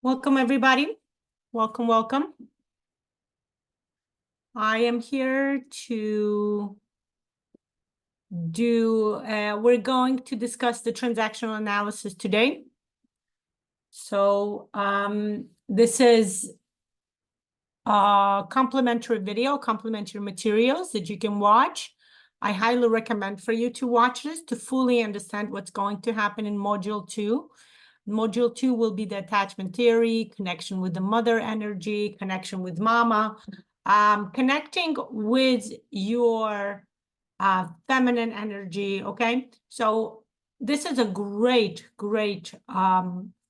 Welcome, everybody. Welcome, welcome. I am here to we're going to discuss the transactional analysis today. So this is a complimentary video, complimentary materials that you can watch. I highly recommend for you to watch this to fully understand what's going to happen in Module 2. Module 2 will be the attachment theory, connection with the mother energy, connection with mama, connecting with your feminine energy, okay? So this is a great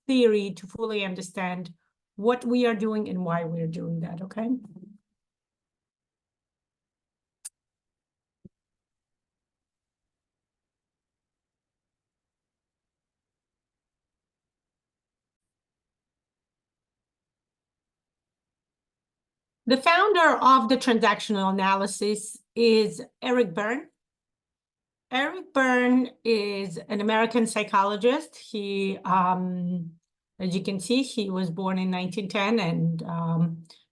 theory to fully understand what we are doing and why we're doing that, okay? The founder of the transactional analysis is Eric Burne. Eric Burne is an American psychologist. He, as you can see, he was born in 1910 and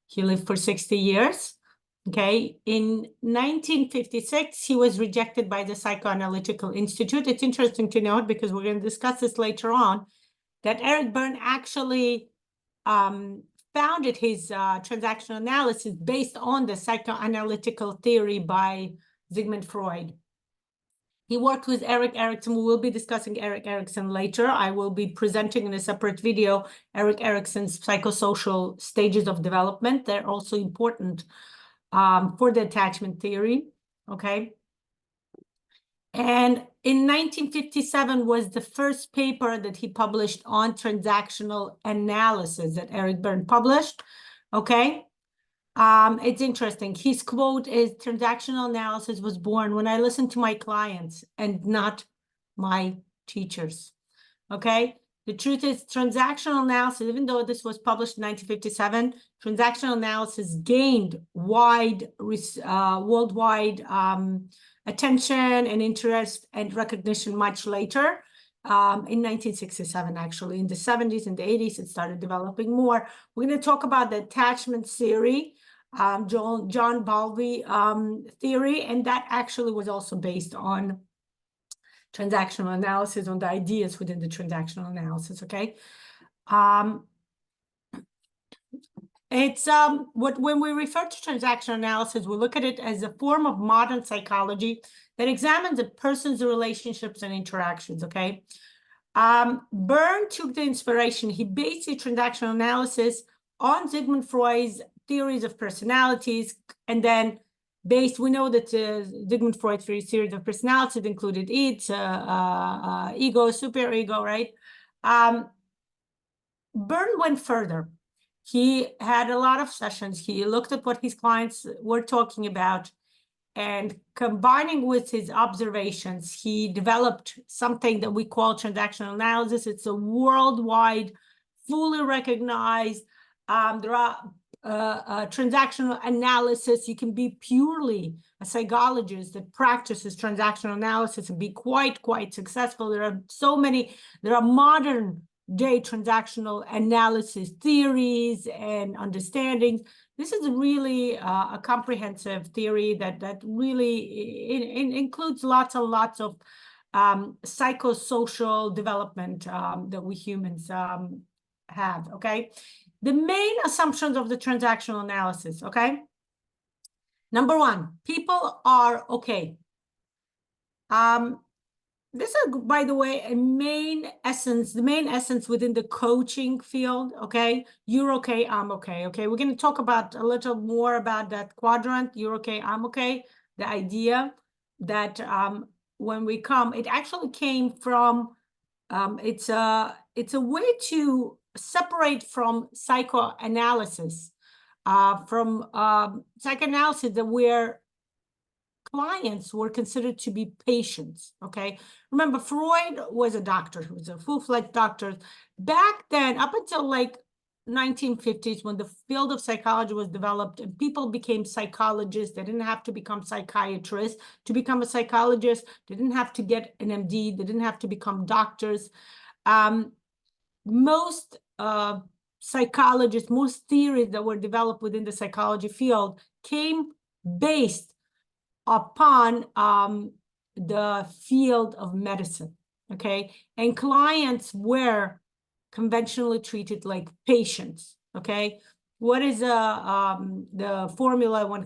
he lived for 60 years. Okay, in 1956, he was rejected by the Psychoanalytical Institute. It's interesting to note, because we're going to discuss this later on, that Eric Burne actually founded his transactional analysis based on the psychoanalytical theory by Sigmund Freud. He worked with Erik Erikson. We will be discussing Erik Erikson later. I will be presenting in a separate video Erik Erikson's psychosocial stages of development. They're also important for the attachment theory, okay? And in 1957 was the first paper that he published on transactional analysis that Eric Burne published, okay? It's interesting. His quote is, "Transactional analysis was born when I listened to my clients and not my teachers." Okay? The truth is, transactional analysis, even though this was published in 1957, transactional analysis gained worldwide attention and interest and recognition much later. In 1967, actually. In the 70s and the 80s, it started developing more. We're going to talk about the attachment theory, John Bowlby theory, and that actually was also based on transactional analysis, on the ideas within the transactional analysis, okay? When we refer to transactional analysis, we look at it as a form of modern psychology that examines a person's relationships and interactions, okay? Burne took the inspiration. He based the transactional analysis on Sigmund Freud's theories of personalities, and then we know that Sigmund Freud's theories of personalities included id, ego, superego, right? Burne went further. He had a lot of sessions. He looked at what his clients were talking about, and combining with his observations, he developed something that we call transactional analysis. It's a worldwide, fully recognized. There are transactional analysis. You can be purely a psychologist that practices transactional analysis and be quite successful. There are so many. There are modern day transactional analysis theories and understandings. This is really a comprehensive theory that really includes lots and lots of psychosocial development that we humans have, okay? The main assumptions of the transactional analysis, okay? Number one, people are okay. This is, by the way, the main essence within the coaching field, okay? You're okay, I'm okay, okay? We're going to talk about a little more about that quadrant, you're okay, I'm okay. The idea that when we come, it actually came from, it's a way to separate from psychoanalysis, psychoanalysis that we're clients were considered to be patients, okay? Remember, Freud was a doctor. He was a full-fledged doctor. Back then, up until like 1950s, when the field of psychology was developed and people became psychologists, they didn't have to become psychiatrists. To become a psychologist, they didn't have to get an MD. They didn't have to become doctors. Most psychologists, most theories that were developed within the psychology field came based upon the field of medicine, okay? And clients were conventionally treated like patients, okay? What is the formula when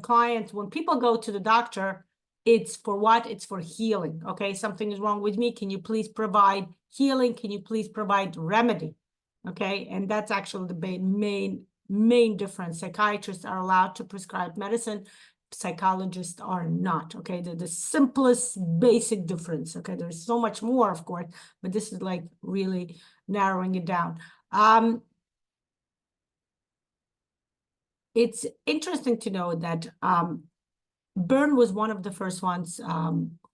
people go to the doctor, it's for what? It's for healing, okay? Something is wrong with me. Can you please provide healing? Can you please provide remedy? Okay, and that's actually the main difference. Psychiatrists are allowed to prescribe medicine. Psychologists are not, okay? They're the simplest basic difference, okay? There's so much more, of course, but this is like really narrowing it down. It's interesting to know that Burne was one of the first ones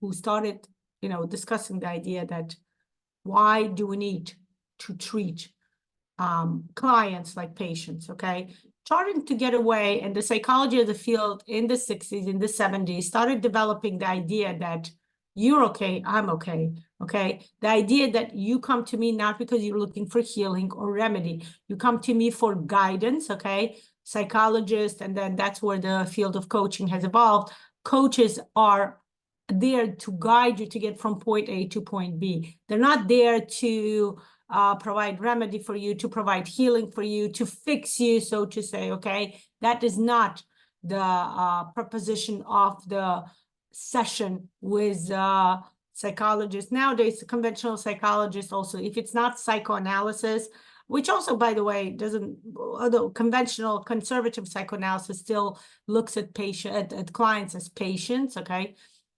who started, discussing the idea that why do we need to treat clients like patients, okay? Starting to get away, and the psychology of the field in the 60s, in the 70s, started developing the idea that you're okay, I'm okay, okay? The idea that you come to me not because you're looking for healing or remedy. You come to me for guidance, okay? Psychologists, and then that's where the field of coaching has evolved. Coaches are there to guide you to get from point A to point B. They're not there to provide remedy for you, to provide healing for you, to fix you, so to say, okay? That is not the proposition of the session with psychologists. Nowadays, conventional psychologists also, if it's not psychoanalysis, which also, by the way, doesn't, although conventional conservative psychoanalysis still looks at clients as patients, okay?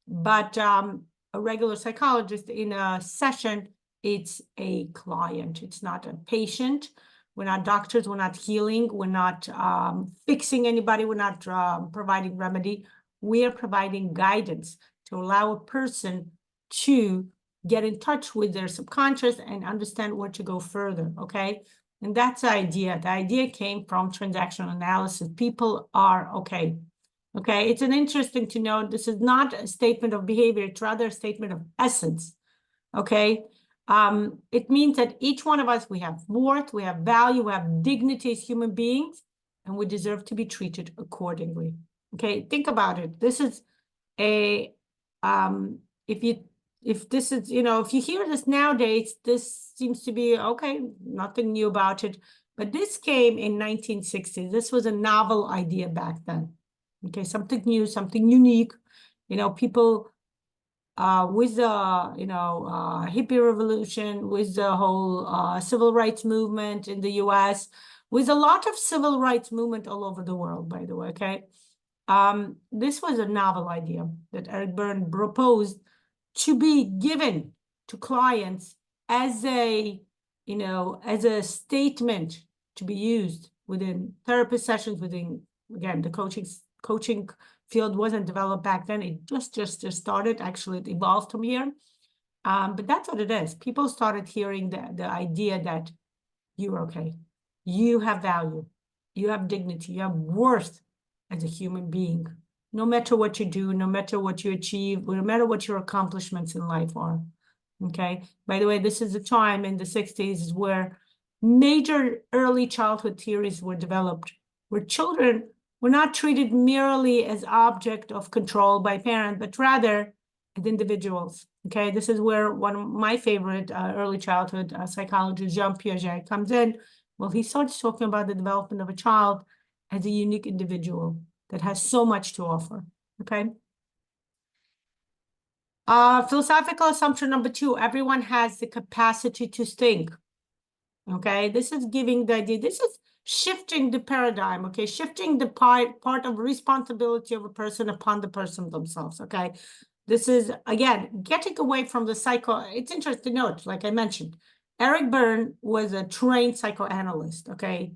But a regular psychologist in a session, it's a client. It's not a patient. We're not doctors. We're not healing. We're not fixing anybody. We're not providing remedy. We are providing guidance to allow a person to get in touch with their subconscious and understand where to go further, okay? And that's the idea. The idea came from transactional analysis. People are okay. Okay, it's an interesting to note. This is not a statement of behavior. It's rather a statement of essence, okay? It means that each one of us, we have worth, we have value, we have dignity as human beings, and we deserve to be treated accordingly. Okay, think about it. This is a, if this is, if you hear this nowadays, this seems to be, okay, nothing new about it. But this came in 1960. This was a novel idea back then. Okay, something new, something unique. People with the hippie revolution, with the whole civil rights movement in the US, with a lot of civil rights movement all over the world, by the way, okay? This was a novel idea that Eric Burne proposed to be given to clients as a, as a statement to be used within therapist sessions, within, again, the coaching field wasn't developed back then. It just started. Actually, it evolved from here. But that's what it is. People started hearing the idea that you're okay. You have value. You have dignity. You have worth as a human being. No matter what you do, no matter what you achieve, no matter what your accomplishments in life are. Okay. By the way, this is a time in the 60s where major early childhood theories were developed, where children were not treated merely as object of control by parents, but rather as individuals. Okay, this is where one of my favorite early childhood psychologist, Jean Piaget, comes in. Well, he starts talking about the development of a child as a unique individual that has so much to offer. Okay. Philosophical assumption number 2, everyone has the capacity to think. Okay, this is giving the idea, this is shifting the paradigm, okay, shifting the part of responsibility of a person upon the person themselves, okay? This is, again, getting away from the it's interesting to note, like I mentioned, Eric Burne was a trained psychoanalyst, okay?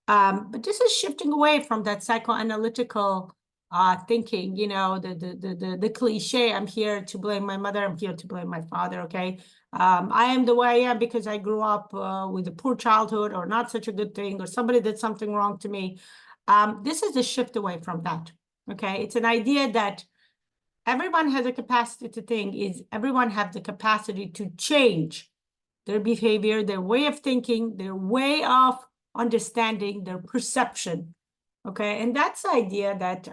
But this is shifting away from that psychoanalytical thinking, the cliche, I'm here to blame my mother, I'm here to blame my father, okay? I am the way I am because I grew up with a poor childhood or not such a good thing, or somebody did something wrong to me. This is a shift away from that, okay? It's an idea that everyone has a capacity to think, everyone has the capacity to change their behavior, their way of thinking, their way of understanding their perception. Okay, and that's the idea that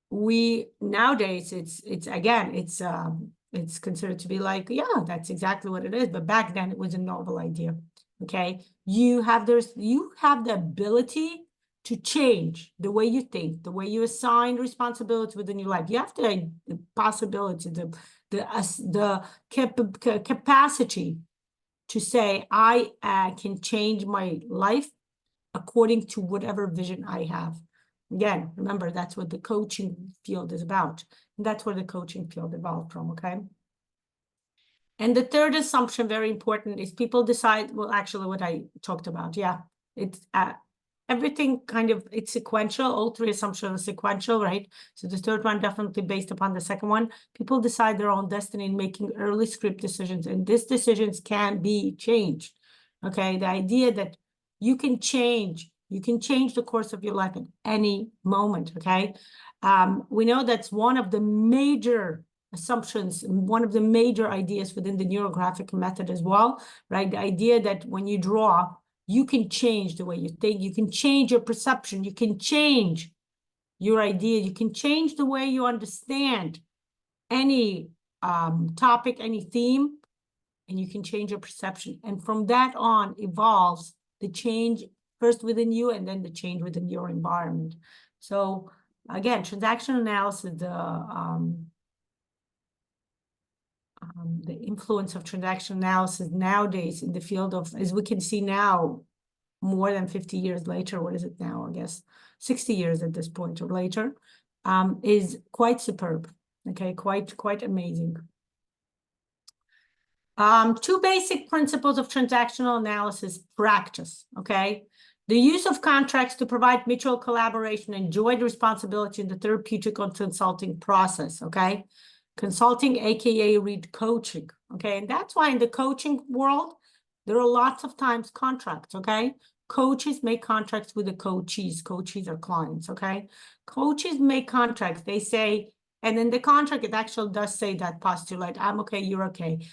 we nowadays it's considered to be like, yeah, that's exactly what it is. But back then it was a novel idea. Okay, you have the ability to change the way you think, the way you assign responsibility within your life. You have the possibility, the capacity to say, I can change my life according to whatever vision I have. Again, remember, that's what the coaching field is about. And that's where the coaching field evolved from, okay? And the third assumption, very important, is people decide, well, actually what I talked about, yeah, it's everything kind of, it's sequential. All three assumptions are sequential, right? So the third one definitely based upon the second one. People decide their own destiny in making early script decisions, and these decisions can be changed, okay? The idea that you can change the course of your life at any moment, okay? We know that's one of the major assumptions, one of the major ideas within the neurographic method as well, right? The idea that when you draw, you can change the way you think, you can change your perception, you can change your idea, you can change the way you understand any topic, any theme, and you can change your perception. And from that on evolves the change first within you and then the change within your environment. So again, transactional analysis, the influence of transactional analysis nowadays in the field of, as we can see now, more than 50 years later, what is it now? I guess 60 years at this point or later, is quite superb. Okay, quite amazing. Two basic principles of transactional analysis practice, okay? The use of contracts to provide mutual collaboration and joint responsibility in the therapeutic and consulting process, okay? Consulting, AKA read coaching, okay? And that's why in the coaching world, there are lots of times contracts, okay? Coaches make contracts with the coachees. Coachees are clients, okay? Coaches make contracts. They say, and in the contract, it actually does say that postulate, I'm okay, you're okay.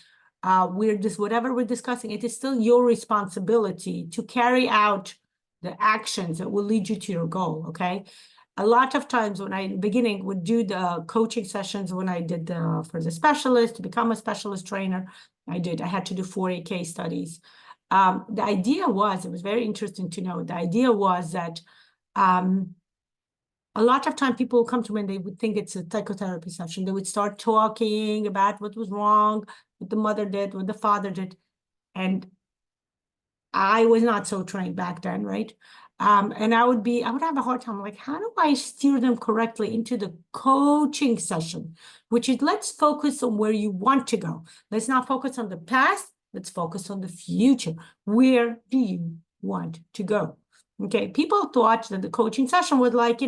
Whatever we're discussing, it is still your responsibility to carry out the actions that will lead you to your goal, okay? A lot of times when I, in the beginning, would do the coaching sessions when I did for the specialist, to become a specialist trainer, I had to do 40 case studies. The idea was, it was very interesting to know, the idea was that a lot of time people come to me and they would think it's a psychotherapy session. They would start talking about what was wrong, what the mother did, what the father did. And I was not so trained back then, right? And I would have a hard time, like, how do I steer them correctly into the coaching session, which is, let's focus on where you want to go. Let's not focus on the past. Let's focus on the future. Where do you want to go? Okay, people thought that the coaching session was like,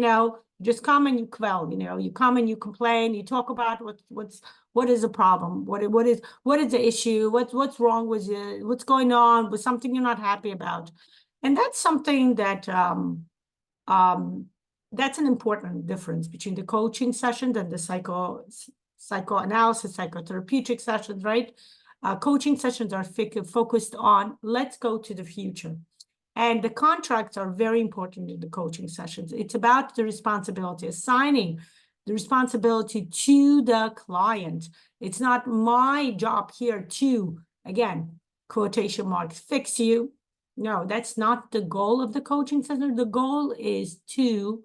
just come and you quell, you come and you complain, you talk about what is the problem, what is the issue, what's wrong with you, what's going on with something you're not happy about. And that's something that that's an important difference between the coaching sessions and the psychoanalysis, psychotherapeutic sessions, right? Coaching sessions are focused on, let's go to the future. And the contracts are very important in the coaching sessions. It's about the responsibility, assigning the responsibility to the client. It's not my job here to, again, quotation marks, fix you. No, that's not the goal of the coaching session. The goal is to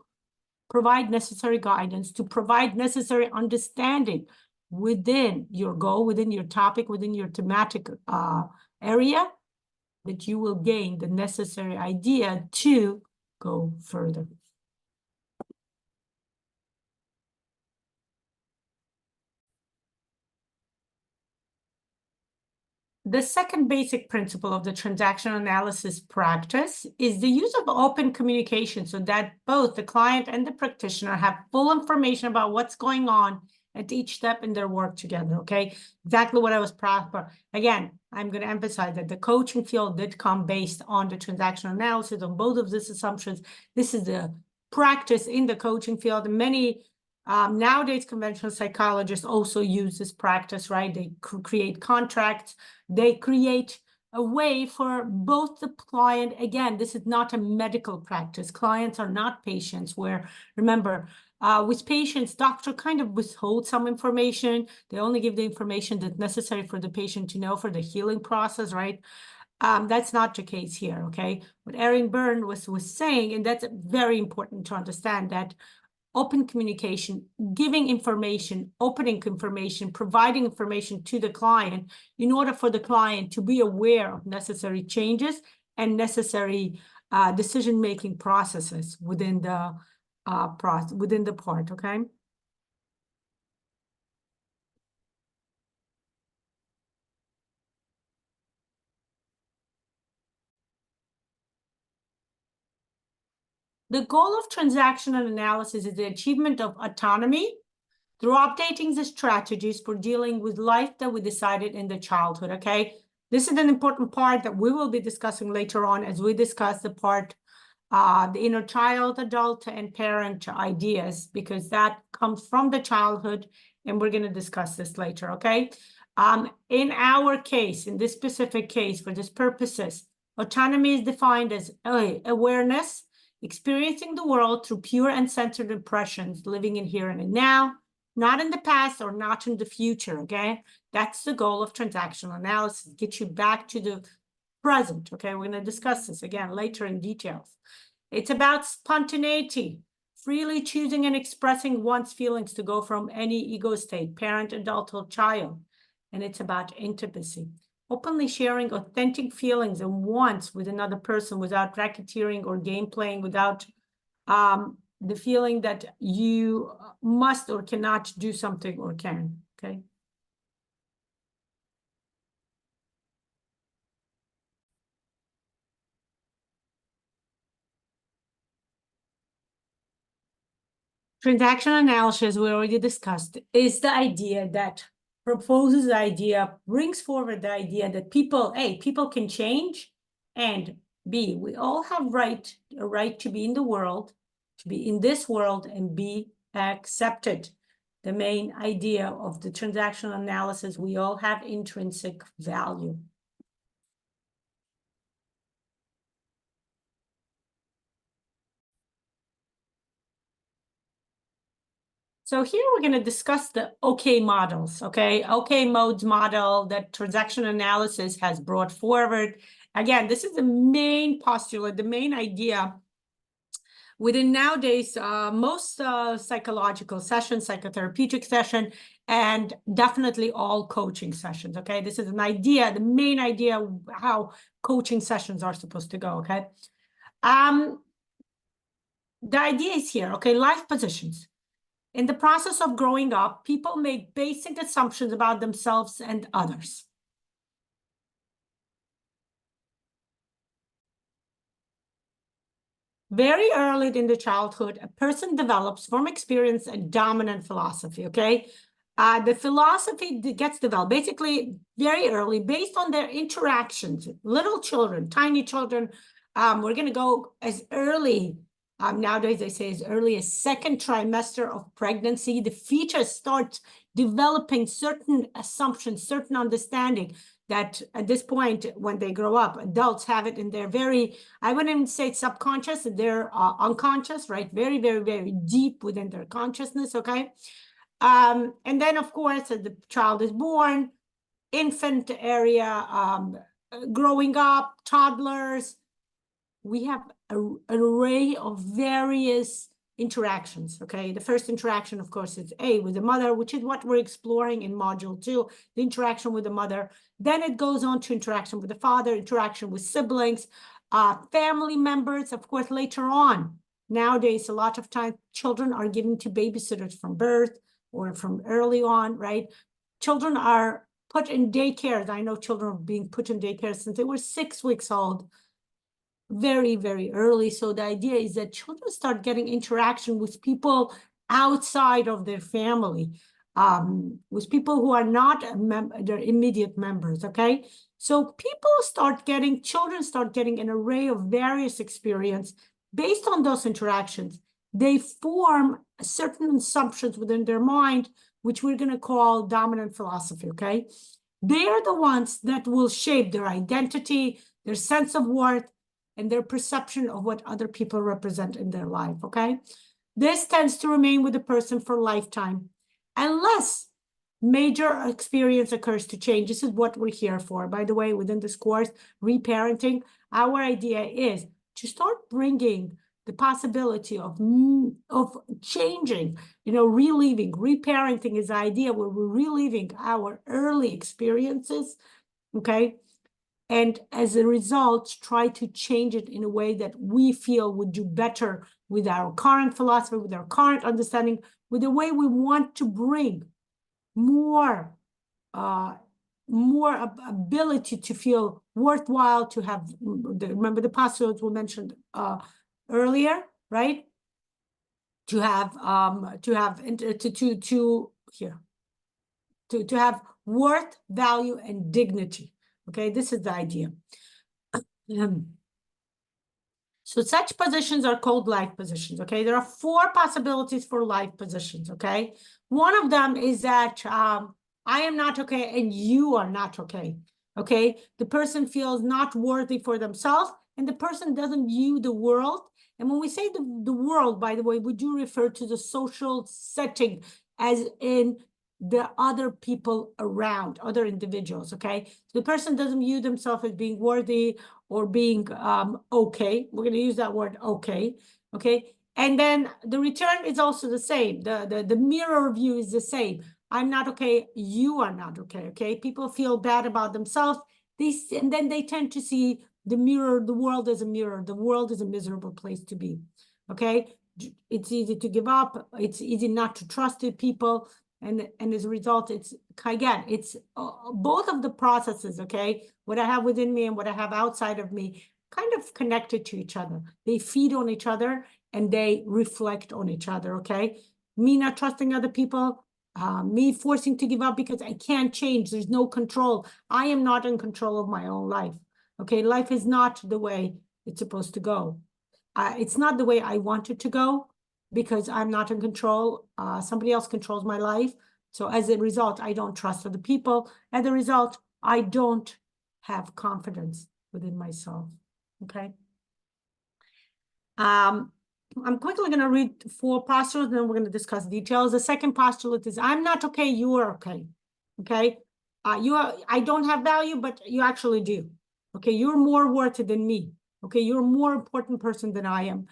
provide necessary guidance, to provide necessary understanding within your goal, within your topic, within your thematic area, that you will gain the necessary idea to go further. The second basic principle of the transactional analysis practice is the use of open communication so that both the client and the practitioner have full information about what's going on at each step in their work together, okay? Exactly what I was proud of. Again, I'm going to emphasize that the coaching field did come based on the transactional analysis on both of these assumptions. This is the practice in the coaching field. And many nowadays conventional psychologists also use this practice, right? They create contracts, they create a way for both the client, again, this is not a medical practice. Clients are not patients, where, remember, with patients, doctor kind of withholds some information. They only give the information that's necessary for the patient to know for the healing process, right? That's not the case here, okay? What Eric Burne was saying, and that's very important to understand, that open communication, giving information, opening information, providing information to the client in order for the client to be aware of necessary changes and necessary decision-making processes within the part, okay? The goal of transactional analysis is the achievement of autonomy through updating the strategies for dealing with life that we decided in the childhood, okay? This is an important part that we will be discussing later on as we discuss the part, the inner child, adult, and parent ideas, because that comes from the childhood, and we're gonna discuss this later, okay? In our case, in this specific case, for these purposes, autonomy is defined as awareness, experiencing the world through pure and centered impressions, living in here and now, not in the past or not in the future, okay? That's the goal of transactional analysis, get you back to the present, okay? We're gonna discuss this again later in details. It's about spontaneity, freely choosing and expressing one's feelings to go from any ego state, parent, adult, or child. And it's about intimacy, openly sharing authentic feelings and wants with another person without racketeering or game playing, without the feeling that you must or cannot do something or can, okay? Transactional analysis, we already discussed, is the idea that proposes the idea, brings forward the idea that people, A, people can change, and B, we all have a right to be in the world, to be in this world and be accepted. The main idea of the transactional analysis, we all have intrinsic value. So here we're going to discuss the OK models, okay? OK modes model that transactional analysis has brought forward. Again, this is the main postulate, the main idea within nowadays most psychological sessions, psychotherapeutic session, and definitely all coaching sessions, okay? This is an idea, the main idea of how coaching sessions are supposed to go, okay? The idea is here, okay? Life positions. In the process of growing up, people make basic assumptions about themselves and others. Very early in the childhood, a person develops from experience a dominant philosophy, okay? The philosophy gets developed basically very early based on their interactions. Little children, tiny children, we're going to go as early, nowadays they say as early as second trimester of pregnancy. The fetus starts developing certain assumptions, certain understanding that at this point, when they grow up, adults have it in their very, I wouldn't even say subconscious, they're unconscious, right? Very, very, very deep within their consciousness, okay? And then, of course, as the child is born, infant area, growing up, toddlers, we have an array of various interactions, okay? The first interaction, of course, is with the mother, which is what we're exploring in module 2, the interaction with the mother. Then it goes on to interaction with the father, interaction with siblings, family members, of course, later on. Nowadays, a lot of times, children are given to babysitters from birth or from early on, right? Children are put in daycares. I know children are being put in daycare since they were 6 weeks old, very, very early. So the idea is that children start getting interaction with people outside of their family, with people who are not their immediate members, okay? So children start getting an array of various experience based on those interactions. They form certain assumptions within their mind, which we're going to call dominant philosophy, okay? They're the ones that will shape their identity, their sense of worth, and their perception of what other people represent in their life, okay? This tends to remain with the person for a lifetime, unless major experience occurs to change. This is what we're here for. By the way, within this course, reparenting, our idea is to start bringing the possibility of changing, reliving. Reparenting is the idea where we're reliving our early experiences, okay? And as a result, try to change it in a way that we feel would do better with our current philosophy, with our current understanding, with the way we want to bring more ability to feel worthwhile, to have, remember the postulates we mentioned earlier, right? To have worth, value, and dignity. Okay, this is the idea. So such positions are called life positions, okay? There are 4 possibilities for life positions, okay? One of them is that I am not okay and you are not okay, okay? The person feels not worthy for themselves and the person doesn't view the world. And when we say the world, by the way, we do refer to the social setting as in the other people around, other individuals, okay? So the person doesn't view themselves as being worthy or being okay. We're going to use that word okay, okay? And then the return is also the same. The mirror view is the same. I'm not okay, you are not okay, okay? People feel bad about themselves, and then they tend to see the mirror, the world as a mirror. The world is a miserable place to be, okay? It's easy to give up. It's easy not to trust the people. And as a result, it's both of the processes, okay? What I have within me and what I have outside of me kind of connected to each other. They feed on each other and they reflect on each other, okay? Me not trusting other people, me forcing to give up because I can't change. There's no control. I am not in control of my own life, okay? Life is not the way it's supposed to go. It's not the way I want it to go, because I'm not in control. Somebody else controls my life. So as a result, I don't trust other people. As a result, I don't have confidence within myself, okay? I'm quickly going to read 4 postulates, and then we're going to discuss details. The second postulate is, I'm not okay, you are okay, okay? I don't have value, but you actually do, okay? You're more worthy than me, okay? You're a more important person than I am.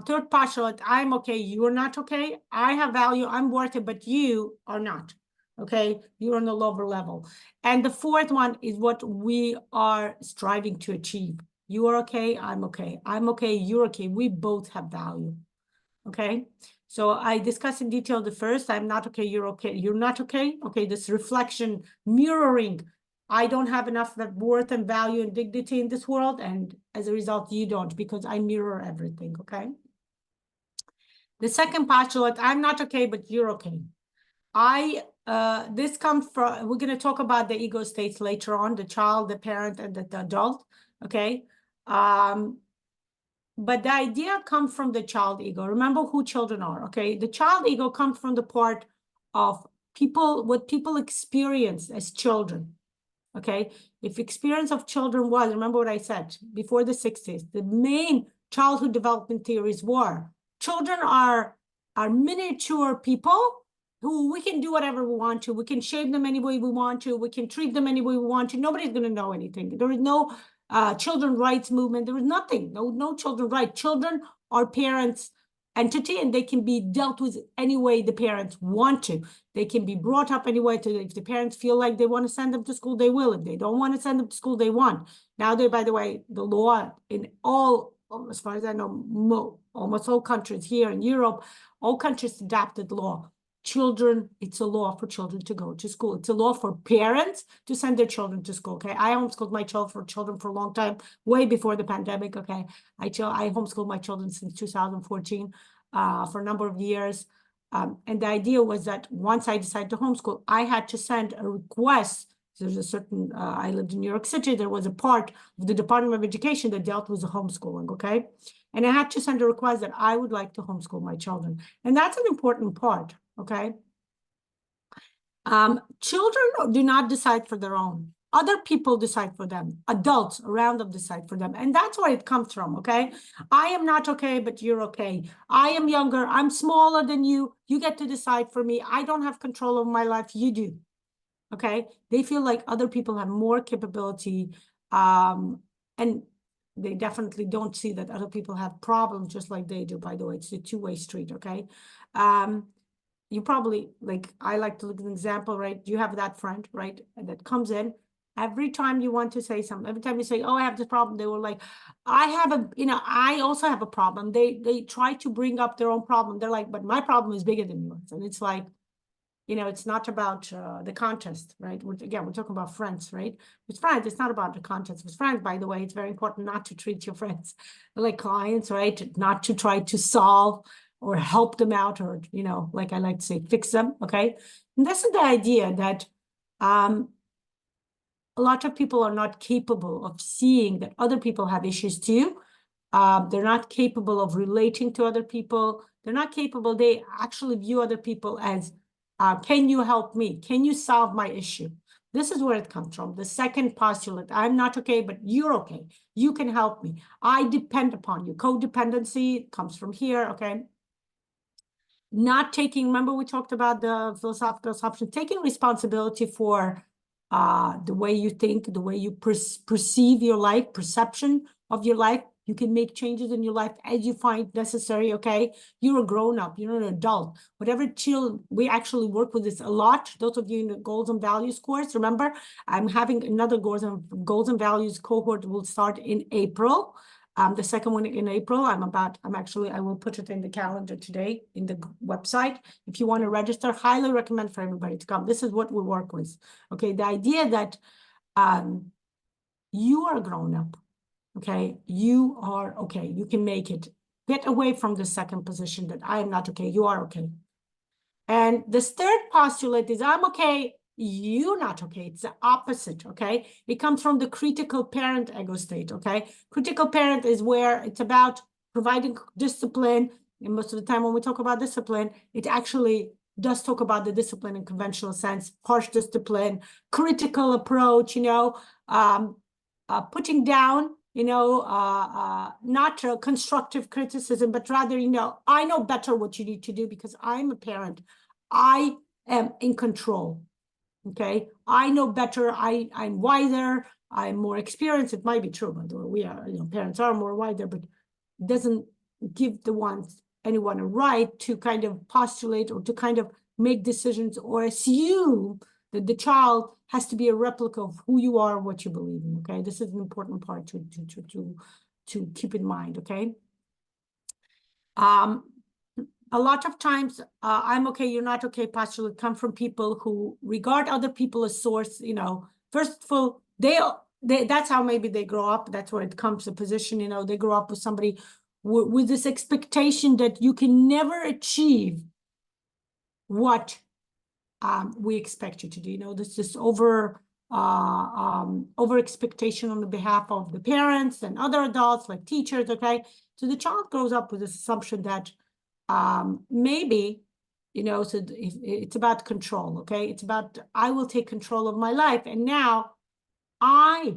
Third postulate, I'm okay, you're not okay. I have value, I'm worthy, but you are not, okay? You're on the lower level. And the fourth one is what we are striving to achieve. You are okay, I'm okay. I'm okay, you're okay. We both have value, okay? So I discussed in detail the first, I'm not okay, you're okay, you're not okay. Okay, this reflection, mirroring. I don't have enough worth and value and dignity in this world, and as a result, you don't, because I mirror everything, okay? The second postulate, I'm not okay, but you're okay. This comes from, we're going to talk about the ego states later on, the child, the parent, and the adult, okay? But the idea comes from the child ego. Remember who children are, okay? The child ego comes from the part of people, what people experience as children, okay? If experience of children was, remember what I said, before the 60s, the main childhood development theories were, children are miniature people who we can do whatever we want to. We can shape them any way we want to. We can treat them any way we want to. Nobody's going to know anything. There is no children rights movement. There is nothing. No children rights. Children are parents' entity, and they can be dealt with any way the parents want to. They can be brought up anyway. If the parents feel like they want to send them to school, they will. If they don't want to send them to school, they won't. Now, by the way, the law in all, as far as I know, almost all countries here in Europe, all countries adopted law. Children, it's a law for children to go to school. It's a law for parents to send their children to school, okay? I homeschooled my children for a long time, way before the pandemic, okay? I homeschooled my children since 2014 for a number of years. And the idea was that once I decided to homeschool, I had to send a request. There's a certain, I lived in New York City, there was a part of the Department of Education that dealt with the homeschooling, okay? And I had to send a request that I would like to homeschool my children. And that's an important part, okay? Children do not decide for their own. Other people decide for them. Adults around them decide for them. And that's where it comes from, okay? I am not okay, but you're okay. I am younger. I'm smaller than you. You get to decide for me. I don't have control of my life. You do, okay? They feel like other people have more capability. And they definitely don't see that other people have problems just like they do, by the way. It's a two-way street, okay? You probably, like, I like to look at an example, right? You have that friend, right? That comes in every time you want to say something, every time you say, oh, I have this problem, they were like, I have a, I also have a problem. They try to bring up their own problem. They're like, but my problem is bigger than yours. And it's like, it's not about the contest, right? Again, we're talking about friends, right? With friends, it's not about the contest. With friends, by the way, it's very important not to treat your friends like clients, right? Not to try to solve or help them out, or, like I like to say, fix them, okay? And this is the idea that a lot of people are not capable of seeing that other people have issues too. They're not capable of relating to other people. They're not capable. They actually view other people as, can you help me? Can you solve my issue? This is where it comes from. The second postulate, I'm not okay, but you're okay. You can help me. I depend upon you. Codependency comes from here, okay? Not taking, remember we talked about the philosophical assumption, taking responsibility for the way you think, the way you perceive your life, perception of your life. You can make changes in your life as you find necessary, okay? You're a grown-up, you're an adult. Whatever we actually work with this a lot. Those of you in the goals and values course, remember, I'm having another goals and values cohort will start in April. The second one in April, I will put it in the calendar today in the website. If you want to register, highly recommend for everybody to come. This is what we work with. Okay, the idea that you are grown up, okay? You are okay, you can make it. Get away from the second position that I am not okay, you are okay. And this third postulate is I'm okay, you're not okay. It's the opposite, okay? It comes from the critical parent ego state, okay? Critical parent is where it's about providing discipline. And most of the time when we talk about discipline, it actually does talk about the discipline in conventional sense, harsh discipline, critical approach, putting down, not constructive criticism, but rather, I know better what you need to do because I'm a parent. I am in control. Okay, I know better. I'm wiser. I'm more experienced. It might be true, by the way. We are, parents are more wiser, but it doesn't give anyone a right to kind of postulate or to kind of make decisions or assume that the child has to be a replica of who you are, what you believe in. Okay, this is an important part to keep in mind. Okay. A lot of times, I'm okay, you're not okay postulate come from people who regard other people as source, first of all, that's how maybe they grow up. That's where it comes to position, they grow up with somebody with this expectation that you can never achieve what we expect you to do. This over expectation on the behalf of the parents and other adults like teachers, okay? So the child grows up with this assumption that maybe, so it's about control, okay? It's about, I will take control of my life. And now I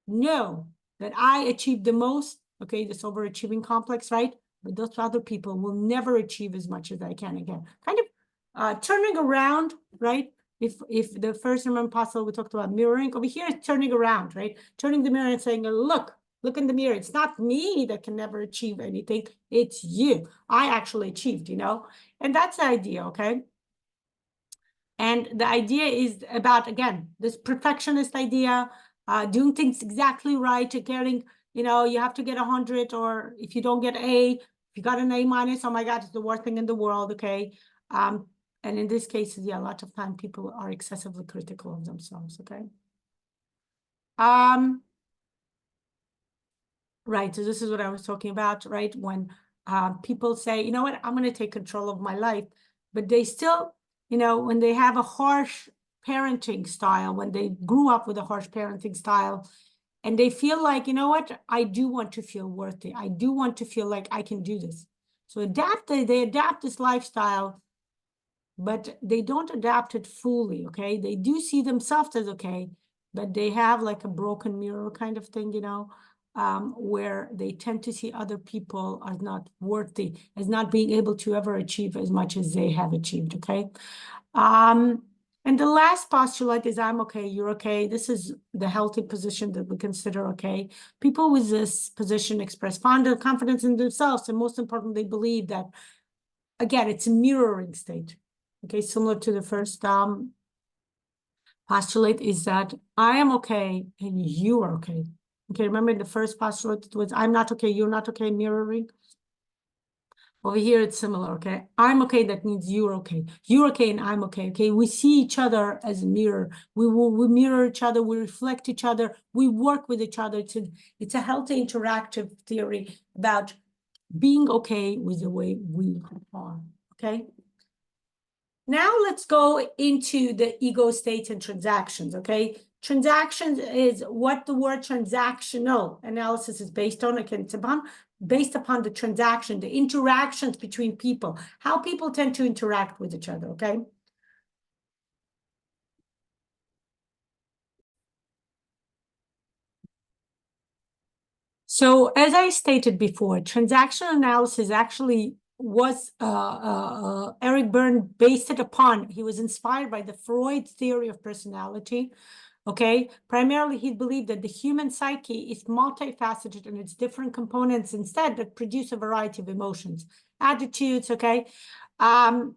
know that I achieved the most, okay? This overachieving complex, right? But those other people will never achieve as much as I can again. Kind of turning around, right? If the first impossible, we talked about mirroring, over here it's turning around, right? Turning the mirror and saying, look in the mirror. It's not me that can never achieve anything. It's you. I actually achieved, and that's the idea, okay? And the idea is about, again, this perfectionist idea, doing things exactly right, getting, you have to get 100, or if you don't get A, if you got an A minus, oh my God, it's the worst thing in the world, okay? And in this case, yeah, a lot of time people are excessively critical of themselves, okay? Right, so this is what I was talking about, right? When people say, you know what, I'm going to take control of my life, but they still, when they have a harsh parenting style, when they grew up with a harsh parenting style, and they feel like, you know what, I do want to feel worthy. I do want to feel like I can do this. So they adapt this lifestyle but they don't adapt it fully, okay? They do see themselves as okay, but they have like a broken mirror kind of thing, you know, where they tend to see other people as not worthy, as not being able to ever achieve as much as they have achieved, okay? And the last postulate is I'm okay, you're okay. This is the healthy position that we consider okay. People with this position express founder confidence in themselves, and most importantly, believe that, again, it's a mirroring state. Okay, similar to the first postulate is that I am okay and you are okay. Okay, remember the first postulate was I'm not okay, you're not okay, mirroring. Over here, it's similar, okay? I'm okay, that means you're okay. You're okay and I'm okay, okay? We see each other as a mirror. We mirror each other, we reflect each other, we work with each other. It's a healthy interactive theory about being okay with the way we are, okay? Now let's go into the ego states and transactions, okay? Transactions is what the word transactional analysis is based on. Again, it's based upon the transaction, the interactions between people, how people tend to interact with each other, okay? So as I stated before, transactional analysis actually was Eric Burne based it upon, he was inspired by the Freud theory of personality. Okay, primarily he believed that the human psyche is multifaceted and its different components instead that produce a variety of emotions, attitudes, okay? As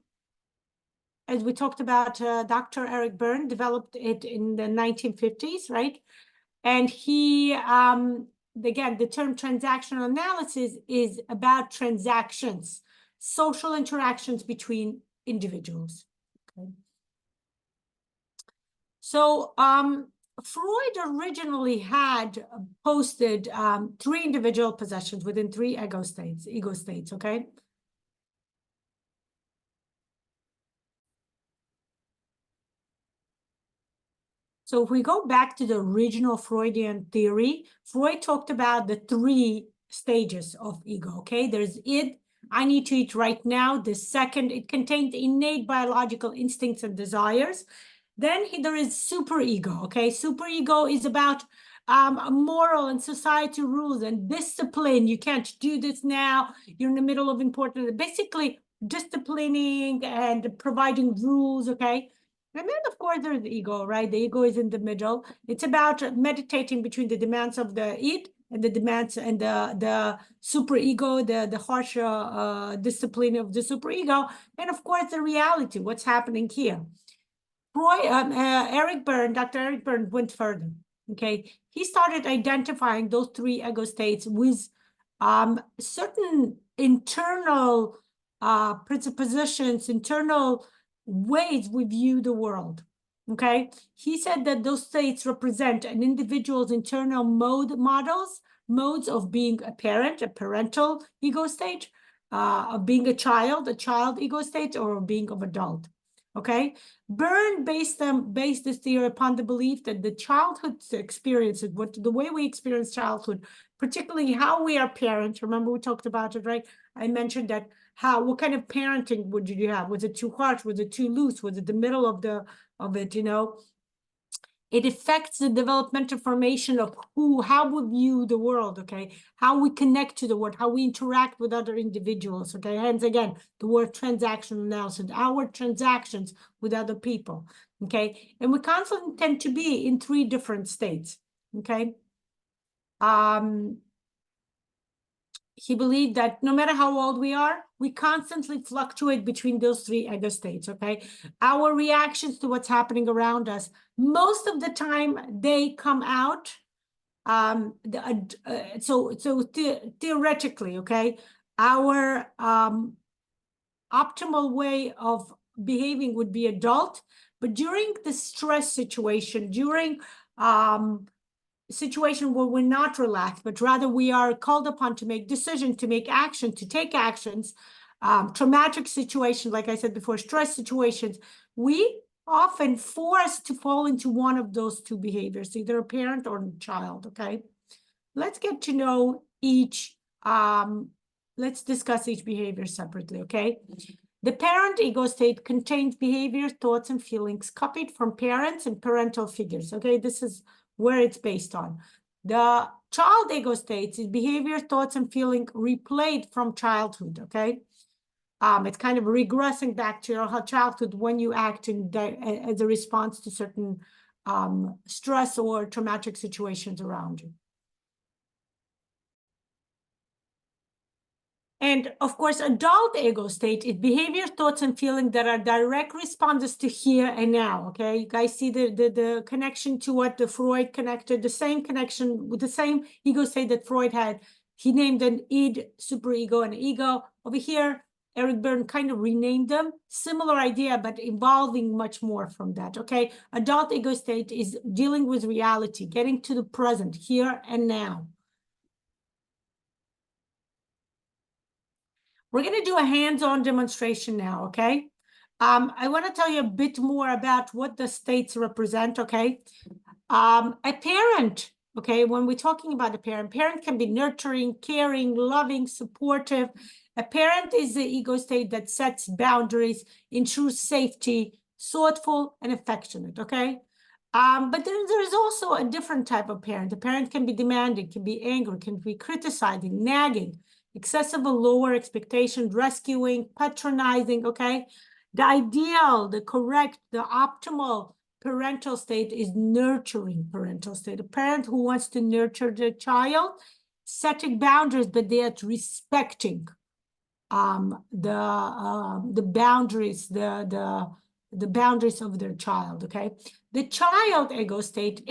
we talked about, Dr. Eric Burne developed it in the 1950s, right? And he, again, the term transactional analysis is about transactions, social interactions between individuals, okay? So Freud originally had posted 3 individual possessions within 3 ego states, okay? So if we go back to the original Freudian theory, Freud talked about the 3 stages of ego, okay? There's id, I need to eat right now. The second, it contains innate biological instincts and desires. Then there is superego, okay? Superego is about moral and society rules and discipline. You can't do this now. You're in the middle of important, basically disciplining and providing rules, okay? And then, of course, there's the ego, right? The ego is in the middle. It's about meditating between the demands of the id and the demands and the superego, the harsh discipline of the superego, and of course, the reality, what's happening here. Eric Burne, Dr. Eric Burne went further, okay? He started identifying those 3 ego states with certain internal presuppositions, internal ways we view the world, okay? He said that those states represent an individual's internal modes of being a parent, a parental ego state, of being a child ego state, or being of adult, okay? Burne based this theory upon the belief that the childhood experiences, the way we experience childhood, particularly how we are parents. Remember we talked about it, right? I mentioned that what kind of parenting would you have? Was it too harsh? Was it too loose? Was it the middle of it, you know? It affects the developmental formation of how we view the world, okay? How we connect to the world, how we interact with other individuals, okay? Hence, again, the word transactional analysis, our transactions with other people, okay? And we constantly tend to be in 3 different states, okay? He believed that no matter how old we are, we constantly fluctuate between those 3 ego states, okay? Our reactions to what's happening around us, most of the time, they come out. Theoretically, okay, our optimal way of behaving would be adult, but during the stress situation, during situation where we're not relaxed, but rather we are called upon to make decisions, to make action, to take actions, traumatic situations, like I said before, stress situations, we often forced to fall into one of those 2 behaviors, either a parent or a child, okay? Let's get to know each, let's discuss each behavior separately, okay? The parent ego state contains behavior, thoughts, and feelings copied from parents and parental figures. Okay, this is where it's based on. The child ego state is behavior, thoughts, and feeling replayed from childhood. Okay, it's kind of regressing back to your childhood when you act as a response to certain stress or traumatic situations around you. And of course, adult ego state is behavior, thoughts, and feelings that are direct responses to here and now. Okay, you guys see the connection to what the Freud connected, the same connection with the same ego state that Freud had. He named an id, superego, and ego. Over here, Eric Burne kind of renamed them. Similar idea, but evolving much more from that. Okay, adult ego state is dealing with reality, getting to the present, here and now. We're going to do a hands-on demonstration now, okay? I want to tell you a bit more about what the states represent, okay? A parent, okay, when we're talking about a parent can be nurturing, caring, loving, supportive. A parent is the ego state that sets boundaries, ensures safety, thoughtful, and affectionate, okay? But there is also a different type of parent. A parent can be demanding, can be angry, can be criticizing, nagging, excessive or lower expectations, rescuing, patronizing, okay? The ideal, the correct, the optimal parental state is nurturing parental state. A parent who wants to nurture the child, setting boundaries, but they are respecting the boundaries, the boundaries of their child, okay? The child ego state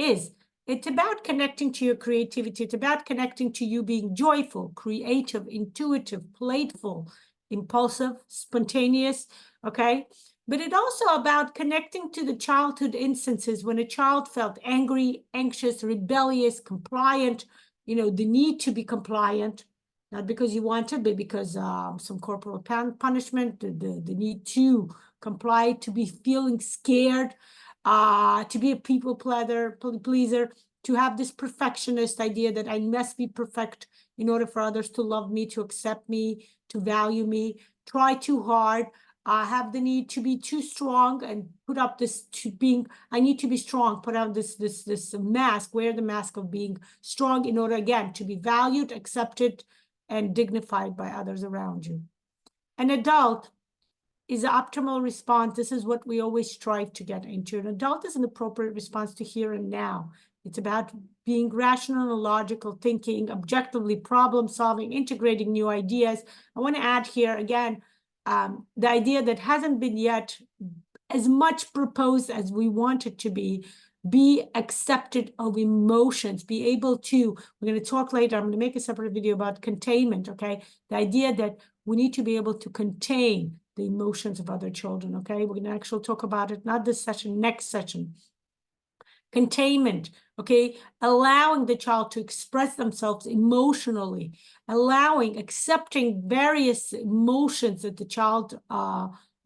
it's about connecting to your creativity. It's about connecting to you being joyful, creative, intuitive, playful, impulsive, spontaneous, okay? But it's also about connecting to the childhood instances when a child felt angry, anxious, rebellious, compliant, you know, the need to be compliant, not because you wanted, but because some corporal punishment, the need to comply, to be feeling scared, to be a people pleaser, to have this perfectionist idea that I must be perfect in order for others to love me, to accept me, to value me, try too hard, have the need to be too strong and put up this I need to be strong, put on this mask, wear the mask of being strong in order, again, to be valued, accepted, and dignified by others around you. An adult is the optimal response. This is what we always strive to get into. An adult is an appropriate response to here and now. It's about being rational and logical, thinking, objectively problem solving, integrating new ideas. I want to add here again, the idea that hasn't been yet as much proposed as we want it to be accepted of emotions, be able to, we're going to talk later, I'm going to make a separate video about containment, okay? The idea that we need to be able to contain the emotions of other children, okay? We're going to actually talk about it, not this session, next session. Containment, okay? Allowing the child to express themselves emotionally, accepting various emotions that the child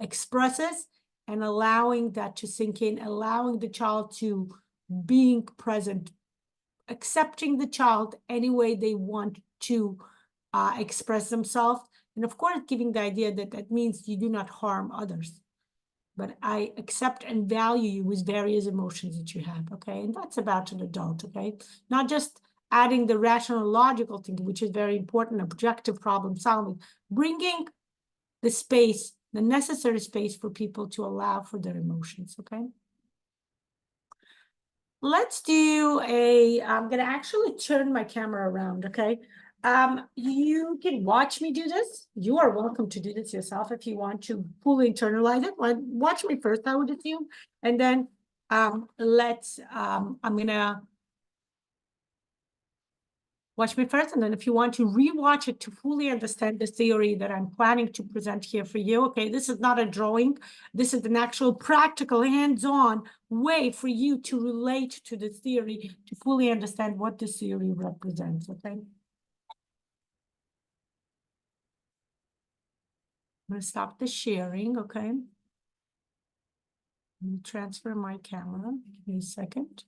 expresses, and allowing that to sink in, allowing the child to being present, accepting the child any way they want to express themselves. And of course, giving the idea that that means you do not harm others, but I accept and value you with various emotions that you have, okay? And that's about an adult, okay? Not just adding the rational, logical thinking, which is very important, objective problem solving, bringing the space, the necessary space for people to allow for their emotions, okay? Let's do I'm gonna actually turn my camera around, okay? You can watch me do this. You are welcome to do this yourself if you want to fully internalize it. Watch me first, I would assume. And then I'm gonna watch me first, and then if you want to rewatch it to fully understand the theory that I'm planning to present here for you, okay, this is not a drawing. This is an actual practical, hands-on way for you to relate to the theory, to fully understand what this theory represents, okay? I'm going to stop the sharing, okay? Let me transfer my camera. Give me a second.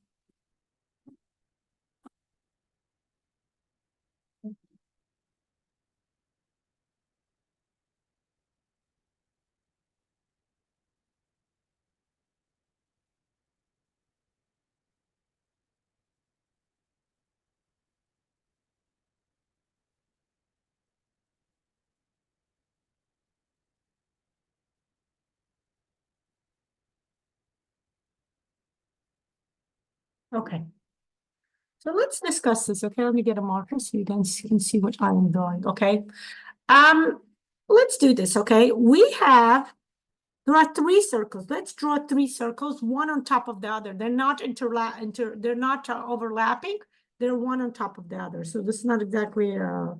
Okay. So let's discuss this, okay? Let me get a marker so you guys can see what I'm drawing, okay? Let's do this, okay? There are three circles. Let's draw three circles, one on top of the other. They're not they're not overlapping. They're one on top of the other. So this is not exactly a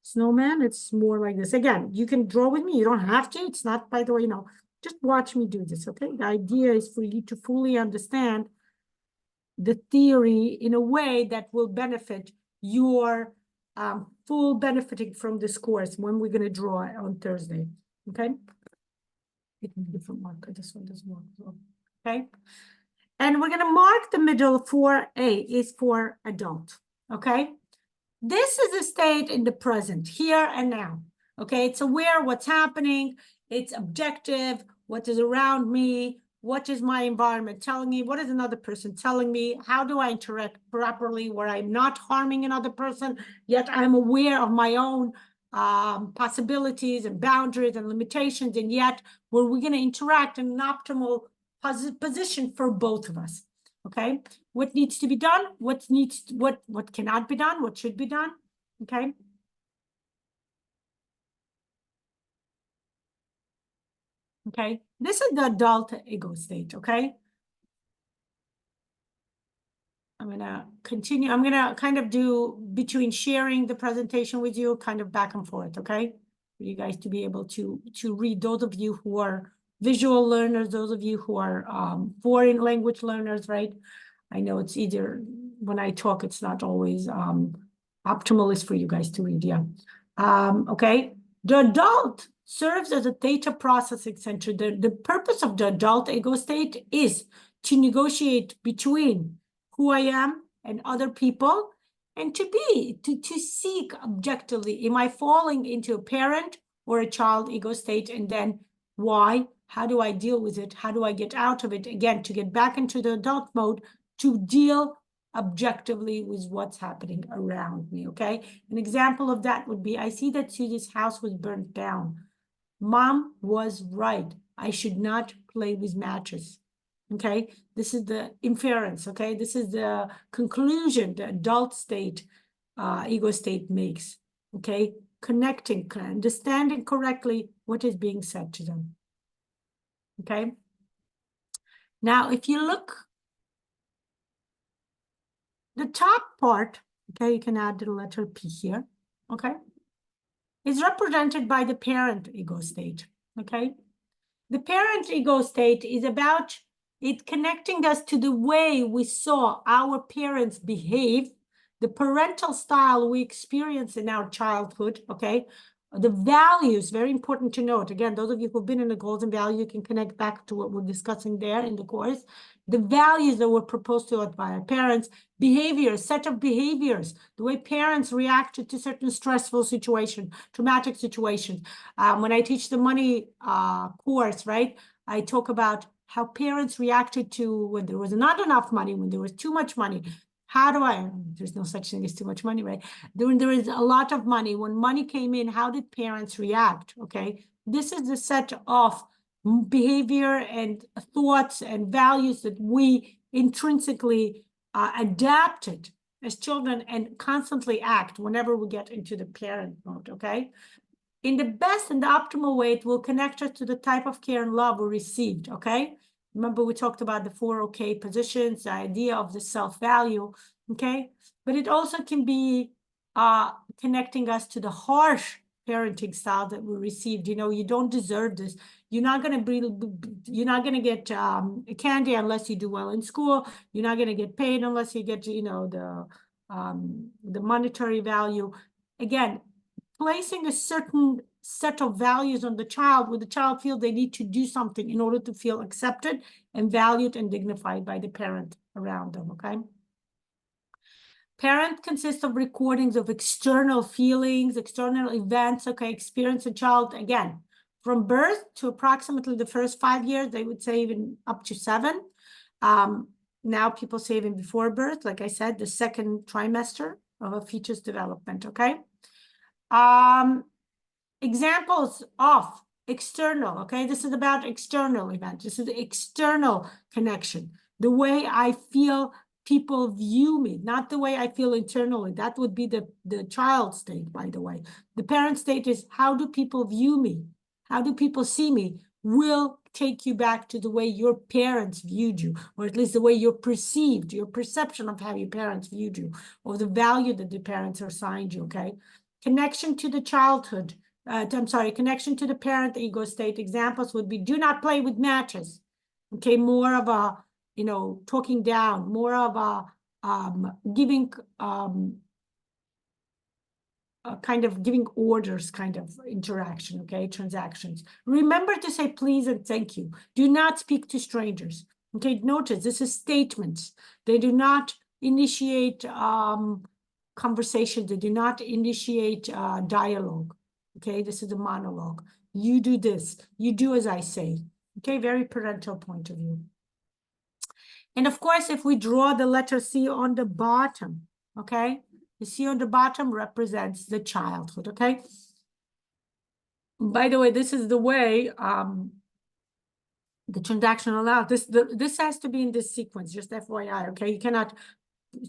snowman. It's more like this. Again, you can draw with me. You don't have to. It's not, by the way, just watch me do this, okay? The idea is for you to fully understand the theory in a way that will benefit your full benefiting from this course when we're going to draw on Thursday, okay? It a different marker. This one doesn't work. Okay. And we're going to mark the middle for A is for adult. Okay. This is a state in the present, here and now. Okay. It's aware what's happening. It's objective. What is around me? What is my environment telling me? What is another person telling me? How do I interact properly where I'm not harming another person, yet I'm aware of my own possibilities and boundaries and limitations, and yet where we're going to interact in an optimal position for both of us. Okay, what needs to be done, what cannot be done, what should be done. Okay. Okay, this is the adult ego state. Okay, I'm gonna continue. I'm gonna kind of do between sharing the presentation with you, kind of back and forth. Okay, for you guys to be able to read. Those of you who are visual learners, those of you who are foreign language learners, right? I know it's either when I talk, it's not always optimal is for you guys to read. Yeah. Okay. The adult serves as a data processing center. The purpose of the adult ego state is to negotiate between who I am and other people, and to seek objectively, am I falling into a parent or a child ego state? And then why? How do I deal with it? How do I get out of it? Again, to get back into the adult mode, to deal objectively with what's happening around me, okay? An example of that would be, I see that Susie's house was burnt down. Mom was right. I should not play with matches, okay? This is the inference, okay? This is the conclusion the adult state, ego state makes, okay? Connecting, understanding correctly what is being said to them, okay? Now, if you look, the top part, okay, you can add the letter P here, okay, is represented by the parent ego state, okay? The parent ego state is about it connecting us to the way we saw our parents behave, the parental style we experienced in our childhood, okay? The values, very important to note. Again, those of you who've been in the goals and values, you can connect back to what we're discussing there in the course. The values that were proposed to us by our parents, behaviors, set of behaviors, the way parents reacted to certain stressful situations, traumatic situations. When I teach the money course, right, I talk about how parents reacted to when there was not enough money, when there was too much money. There's no such thing as too much money, right? There is a lot of money. When money came in, how did parents react? Okay, this is the set of behavior and thoughts and values that we intrinsically adapted as children and constantly act whenever we get into the parent mode, okay? In the best and the optimal way, it will connect us to the type of care and love we received, okay? Remember, we talked about the 4 OK positions, the idea of the self-value, okay? But it also can be connecting us to the harsh parenting style that we received. You know, you don't deserve this. You're not going to get candy unless you do well in school. You're not going to get paid unless you get, you know, the monetary value. Again, placing a certain set of values on the child where the child feels they need to do something in order to feel accepted and valued and dignified by the parent around them, okay? Parent consists of recordings of external feelings, external events, okay, experience a child, again, from birth to approximately the first 5 years, they would say even up to 7. Now people say even before birth, like I said, the second trimester of a fetus development, okay? Examples of external, okay? This is about external events. This is the external connection. The way I feel people view me, not the way I feel internally. That would be the child state, by the way. The parent state is, how do people view me? How do people see me? Will take you back to the way your parents viewed you, or at least the way you're perceived, your perception of how your parents viewed you, or the value that the parents assigned you, okay? Connection to the childhood, connection to the parent ego state. Examples would be, do not play with matches. Okay, more of a, talking down, more of a giving, kind of giving orders kind of interaction, okay, transactions. Remember to say please and thank you. Do not speak to strangers. Okay, notice this is statements. They do not initiate conversation. They do not initiate dialogue. Okay, this is a monologue. You do this. You do as I say. Okay, very parental point of view. And of course, if we draw the letter C on the bottom, okay, the C on the bottom represents the childhood, okay? By the way, this is the way the transactional out. This has to be in this sequence, just FYI, okay? You cannot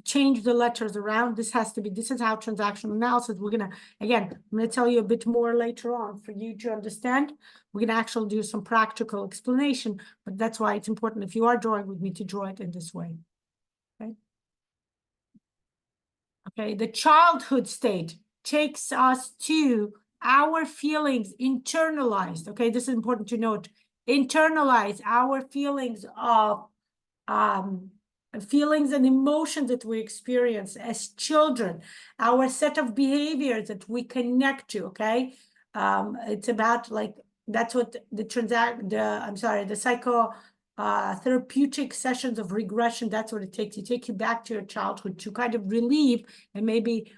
change the letters around. This has to be, this is how transactional analysis, we're gonna, again, I'm gonna tell you a bit more later on for you to understand. We're gonna actually do some practical explanation, but that's why it's important if you are drawing with me to draw it in this way, okay? Okay, the childhood state takes us to our feelings internalized, okay? This is important to note. Internalize our feelings of feelings and emotions that we experience as children, our set of behaviors that we connect to, okay? It's about like, that's what the psycho therapeutic sessions of regression, that's what it takes. You take you back to your childhood to kind of relieve and maybe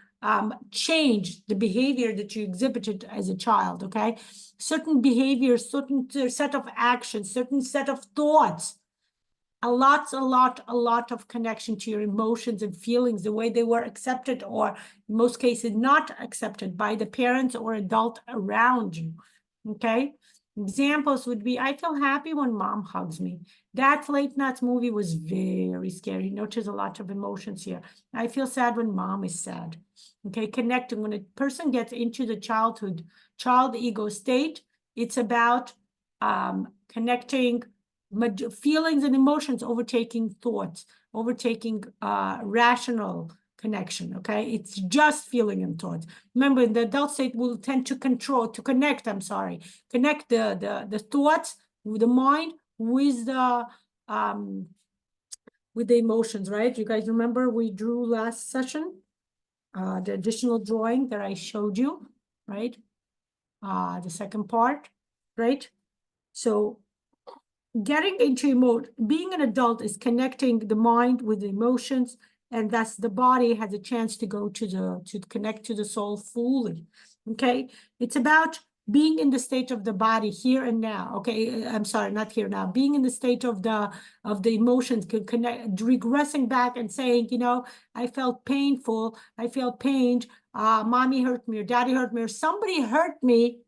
change the behavior that you exhibited as a child, okay? Certain behaviors, certain set of actions, certain set of thoughts, a lot of connection to your emotions and feelings, the way they were accepted or in most cases not accepted by the parents or adult around you, okay? Examples would be, I feel happy when mom hugs me. That Late Nights movie was very scary. Notice a lot of emotions here. I feel sad when mom is sad. Okay, connecting. When a person gets into the child ego state, it's about connecting feelings and emotions, overtaking thoughts, overtaking rational connection, okay? It's just feeling and thoughts. Remember, in the adult state, we'll tend to connect the thoughts with the mind with the emotions, right? You guys remember we drew last session, the additional drawing that I showed you, right? The second part, right? So getting into being an adult is connecting the mind with the emotions, and thus the body has a chance to go to connect to the soul fully. Okay, it's about being in the state of the body here and now. Okay, I'm sorry, not here now. Being in the state of the emotions, regressing back and saying, I felt painful, I felt pained. Mommy hurt me, or daddy hurt me, or somebody hurt me.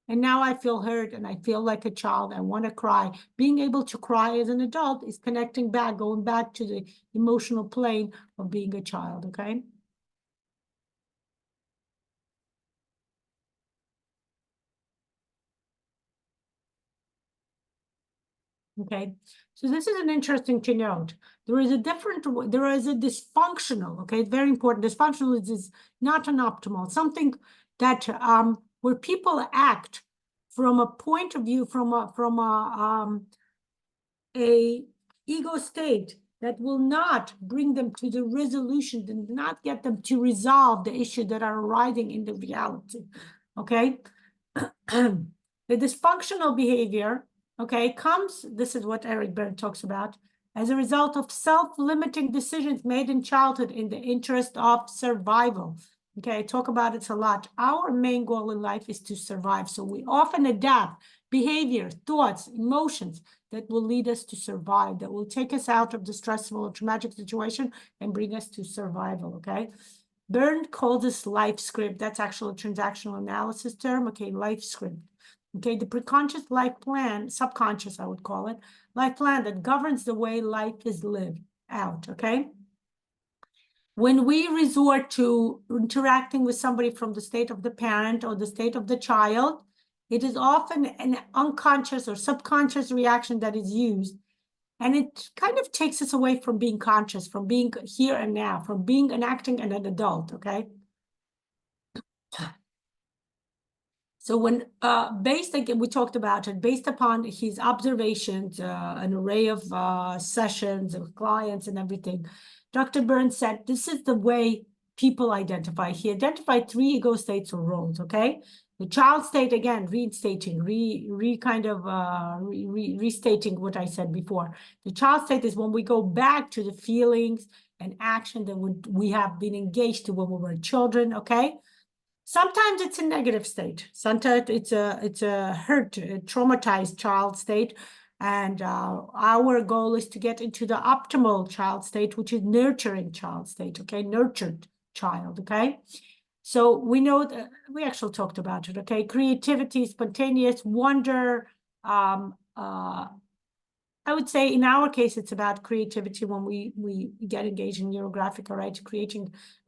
And now I feel hurt and I feel like a child. I want to cry. Being able to cry as an adult is connecting back, going back to the emotional plane of being a child, okay? Okay, so this is an interesting to note. There is a dysfunctional, okay, very important. Dysfunctional is not an optimal, something that where people act from a point of view, from a ego state that will not bring them to the resolution, and not get them to resolve the issue that are arising in the reality, okay? The dysfunctional behavior, okay, this is what Eric Burne talks about, as a result of self-limiting decisions made in childhood in the interest of survival. Okay, I talk about it a lot. Our main goal in life is to survive. So we often adapt behavior, thoughts, emotions that will lead us to survive, that will take us out of the stressful or traumatic situation and bring us to survival, okay? Burne called this life script. That's actually a transactional analysis term, okay, life script. Okay, the preconscious life plan, subconscious, I would call it, life plan that governs the way life is lived out, okay? When we resort to interacting with somebody from the state of the parent or the state of the child, it is often an unconscious or subconscious reaction that is used. And it kind of takes us away from being conscious, from being here and now, from being and acting as an adult, okay? So when, based, again, we talked about it, based upon his observations, an array of sessions of clients and everything, Dr. Burne said, this is the way people identify. He identified 3 ego states or roles, okay? The child state, again, restating what I said before. The child state is when we go back to the feelings and action that we have been engaged to when we were children, okay? Sometimes it's a negative state. Sometimes it's a hurt, a traumatized child state. And our goal is to get into the optimal child state, which is nurturing child state, okay? Nurtured child, okay? So we know that we actually talked about it, okay? Creativity, spontaneous wonder. I would say in our case, it's about creativity when we get engaged in NeuroGraphic, right?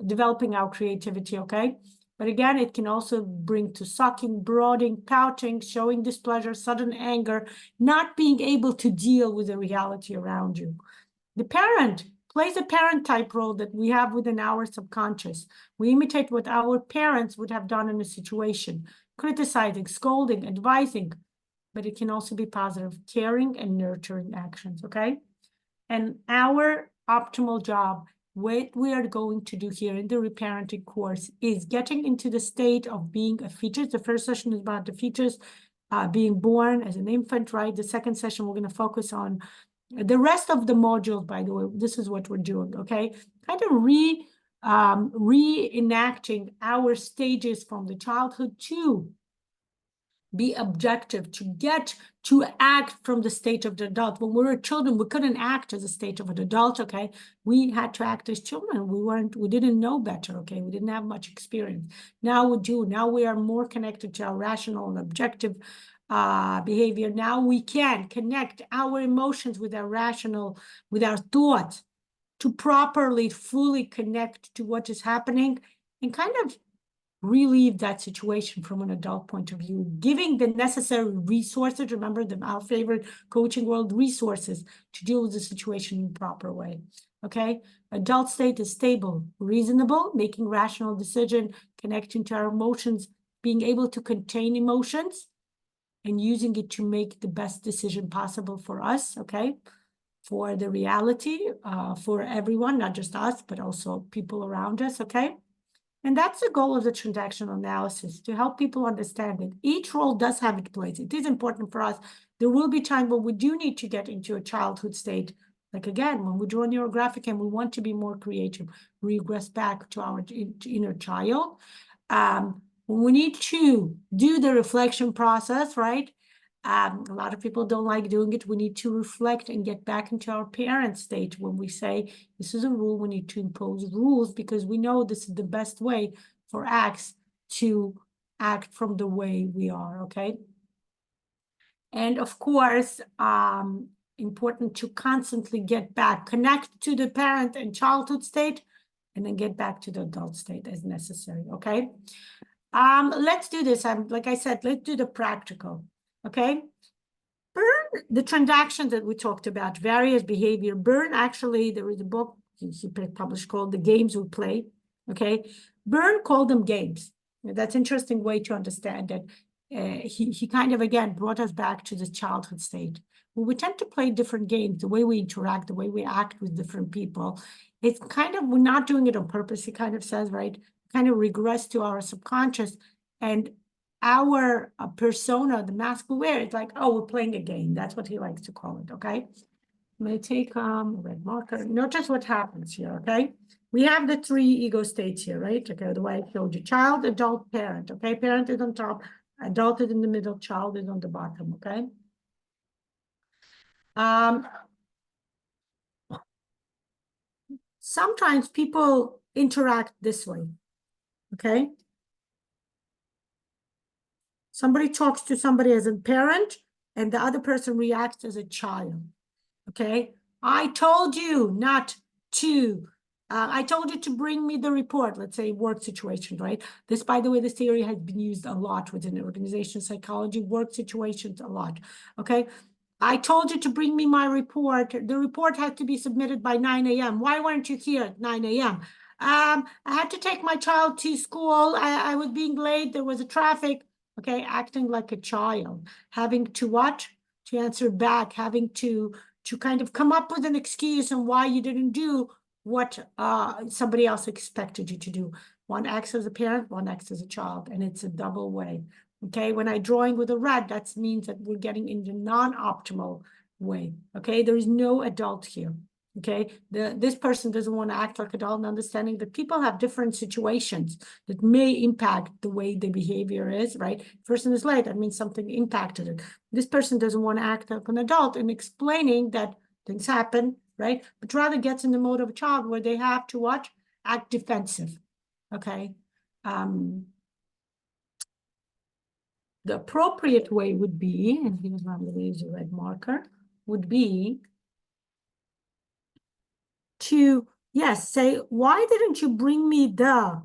Developing our creativity, okay? But again, it can also bring to sucking, brooding, pouting, showing displeasure, sudden anger, not being able to deal with the reality around you. The parent plays a parent type role that we have within our subconscious. We imitate what our parents would have done in a situation, criticizing, scolding, advising, but it can also be positive, caring and nurturing actions, okay? And our optimal job, what we are going to do here in the ReParenting course is getting into the state of being a fetus. The first session is about the fetus being born as an infant, right? The second session, we're going to focus on the rest of the modules, by the way. This is what we're doing, okay? Kind of reenacting our stages from the childhood to be objective, to get to act from the state of the adult. When we were children, we couldn't act as a state of an adult, okay? We had to act as children. We didn't know better, okay? We didn't have much experience. Now we do. Now we are more connected to our rational and objective behavior. Now we can connect our emotions with our rational, with our thoughts to properly, fully connect to what is happening and kind of relieve that situation from an adult point of view, giving the necessary resources, remember our favorite coaching world, resources to deal with the situation in a proper way, okay? Adult state is stable, reasonable, making rational decision, connecting to our emotions, being able to contain emotions, and using it to make the best decision possible for us, okay? For the reality, for everyone, not just us, but also people around us, okay? And that's the goal of the transactional analysis, to help people understand that each role does have its place. It is important for us. There will be time when we do need to get into a childhood state. Like again, when we draw NeuroGraphic and we want to be more creative, regress back to our inner child. When we need to do the reflection process, right? A lot of people don't like doing it. We need to reflect and get back into our parent state when we say, this is a rule, we need to impose rules because we know this is the best way for acts to act from the way we are, okay? And of course, important to constantly get back, connect to the parent and childhood state, and then get back to the adult state as necessary, okay? Let's do this. Like I said, let's do the practical. Okay, Burne, the transactions that we talked about, various behavior. Burne, actually, there is a book he published called The Games We Play. Okay, Burne called them games. That's an interesting way to understand it. He kind of, again, brought us back to the childhood state. When we tend to play different games, the way we interact, the way we act with different people, it's kind of, we're not doing it on purpose, he kind of says, right? Kind of regress to our subconscious, and our persona, the mask we wear, it's like, oh, we're playing a game. That's what he likes to call it, okay? I'm going to take a red marker. Notice what happens here, okay? We have the 3 ego states here, right? Okay, the way I showed you. Child, adult, parent, okay? Parent is on top, adult is in the middle, child is on the bottom, okay? Sometimes people interact this way, okay? Somebody talks to somebody as a parent, and the other person reacts as a child, okay? I told you not to I told you to bring me the report, let's say work situation, right? This, by the way, this theory has been used a lot within organization psychology, work situations a lot, okay? I told you to bring me my report. The report had to be submitted by 9 a.m. Why weren't you here at 9 a.m.? I had to take my child to school. I was being late. There was a traffic, okay? Acting like a child, having to what? To answer back, having to kind of come up with an excuse on why you didn't do what somebody else expected you to do. One acts as a parent, one acts as a child, and it's a double way. Okay, when I'm drawing with a red, that means that we're getting in the non-optimal way. Okay, there is no adult here. Okay, this person doesn't want to act like adult, and understanding that people have different situations that may impact the way the behavior is, right? Person is late, that means something impacted it. This person doesn't want to act like an adult and explaining that things happen, right? But rather gets in the mode of a child where they have to what? Act defensive, okay? The appropriate way would be, and here's why I'm going to use a red marker, would be to, yes, say, why didn't you bring me the,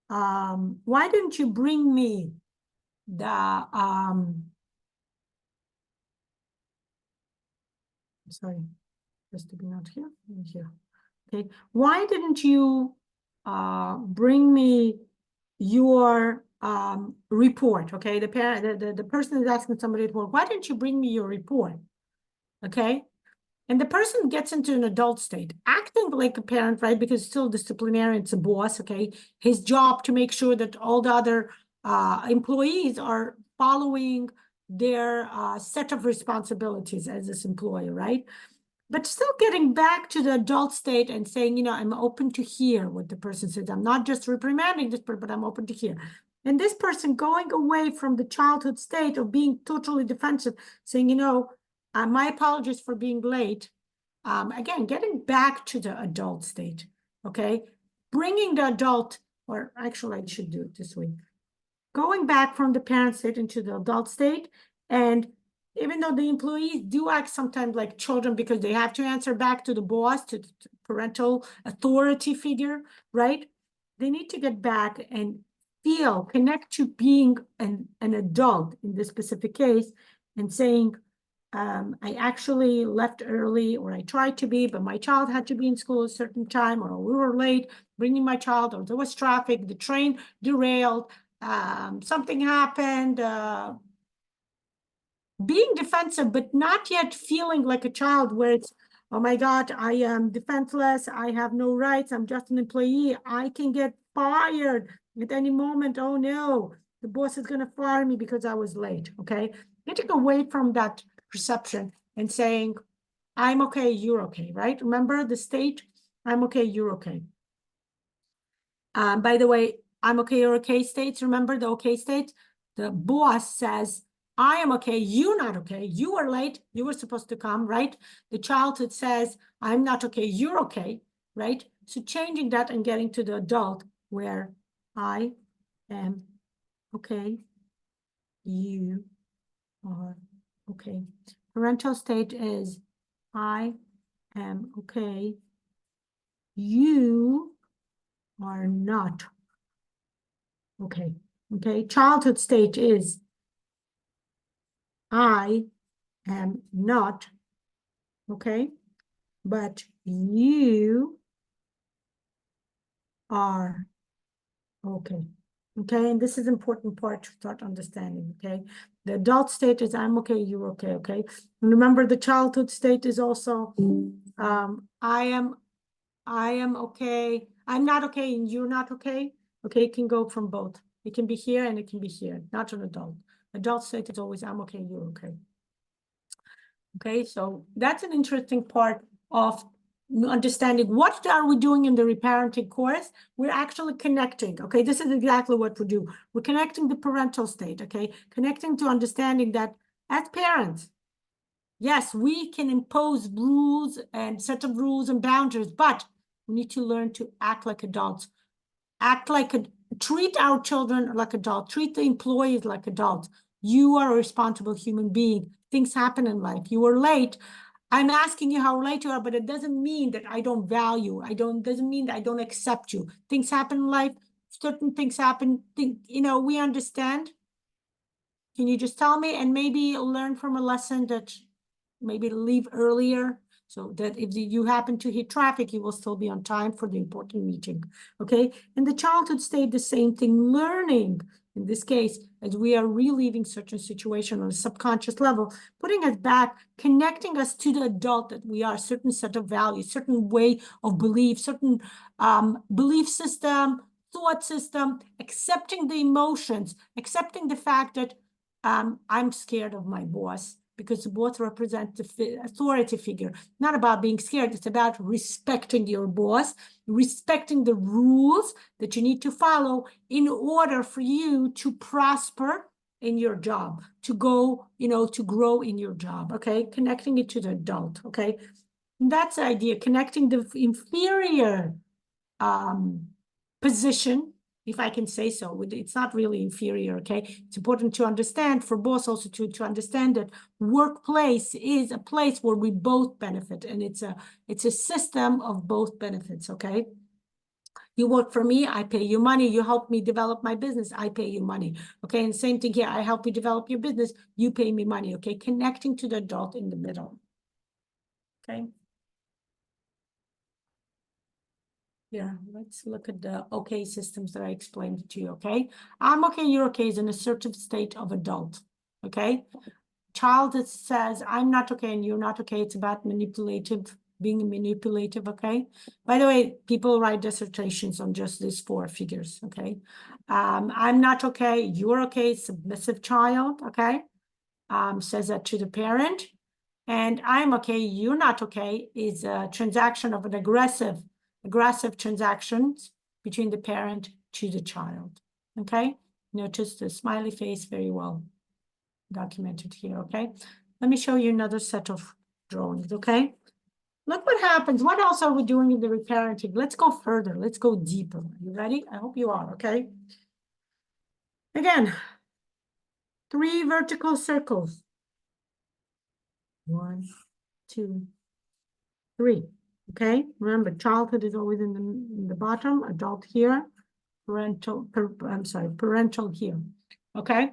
why didn't you bring me the, sorry, just to be not here, here. Okay, why didn't you bring me your report? Okay, the parent, the person is asking somebody to work, why didn't you bring me your report? Okay, and the person gets into an adult state, acting like a parent, right? Because it's still disciplinary, it's a boss, okay? His job to make sure that all the other employees are following their set of responsibilities as this employee, right? But still getting back to the adult state and saying, you know, I'm open to hear what the person says. I'm not just reprimanding this person, but I'm open to hear. And this person going away from the childhood state of being totally defensive, saying, you know, my apologies for being late. Again, getting back to the adult state, okay? Bringing the adult, or actually I should do it this way. Going back from the parent state into the adult state, and even though the employees do act sometimes like children because they have to answer back to the boss, to the parental authority figure, right? They need to get back and feel, connect to being an adult in this specific case and saying, I actually left early, or I tried to be, but my child had to be in school at a certain time, or we were late bringing my child, or there was traffic, the train derailed, something happened, being defensive, but not yet feeling like a child where it's, oh my God, I am defenseless, I have no rights, I'm just an employee, I can get fired at any moment, oh no, the boss is gonna fire me because I was late, okay? Getting away from that perception and saying, I'm okay, you're okay, right? Remember the state, I'm okay, you're okay. By the way, I'm okay, you're okay states, remember the okay states? The boss says, I am okay, you're not okay, you were late, you were supposed to come, right? The childhood says, I'm not okay, you're okay, right? So changing that and getting to the adult where I am okay, you are okay. Parental state is, I am okay, you are not okay. Okay, childhood state is, I am not okay, but you are okay. Okay, and this is important part to start understanding, okay? The adult state is, I'm okay, you're okay, okay? And remember, the childhood state is also, I am okay, I'm not okay, and you're not okay. Okay, it can go from both. It can be here and it can be here, not an adult. Adult state is always, I'm okay, you're okay. Okay, so that's an interesting part of understanding what are we doing in the reparenting course. We're actually connecting. Okay, this is exactly what we do. We're connecting the parental state. Okay, connecting to understanding that as parents, yes, we can impose rules and set of rules and boundaries, but we need to learn to act like adults, treat our children like adults, treat the employees like adults. You are a responsible human being. Things happen in life. You were late. I'm asking you how right you are, but it doesn't mean that I don't value. Doesn't mean that I don't accept you. Things happen in life. Certain things happen. We understand. Can you just tell me and maybe learn from a lesson that maybe leave earlier so that if you happen to hit traffic, you will still be on time for the important meeting, okay? In the childhood state, the same thing, learning, in this case, as we are reliving such a situation on a subconscious level, putting us back, connecting us to the adult that we are, certain set of values, certain way of belief, certain belief system, thought system, accepting the emotions, accepting the fact that I'm scared of my boss because both represent the authority figure. Not about being scared, it's about respecting your boss, respecting the rules that you need to follow in order for you to prosper in your job, to go, to grow in your job, okay? Connecting it to the adult, okay? And that's the idea, connecting the inferior position, if I can say so. It's not really inferior, okay? It's important to understand, for both also to understand that workplace is a place where we both benefit, and it's a system of both benefits, okay? You work for me, I pay you money. You help me develop my business, I pay you money, okay? And same thing here, I help you develop your business, you pay me money, okay? Connecting to the adult in the middle, okay? Yeah, let's look at the okay systems that I explained to you, okay? I'm okay, you're okay is an assertive state of adult, okay? Child that says, I'm not okay and you're not okay, it's about being manipulative, okay? By the way, people write dissertations on just these 4 figures, okay? I'm not okay, you're okay, submissive child, okay? Says that to the parent. And I'm okay, you're not okay is a transaction of an aggressive transactions between the parent to the child, okay? Notice the smiley face, very well documented here, okay? Let me show you another set of drawings, okay? Look what happens. What else are we doing in the reparenting? Let's go further. Let's go deeper. Are you ready? I hope you are, okay? Again, 3 vertical circles. 1, 2, 3. Okay, remember, childhood is always in the bottom, adult here, parental here. Okay.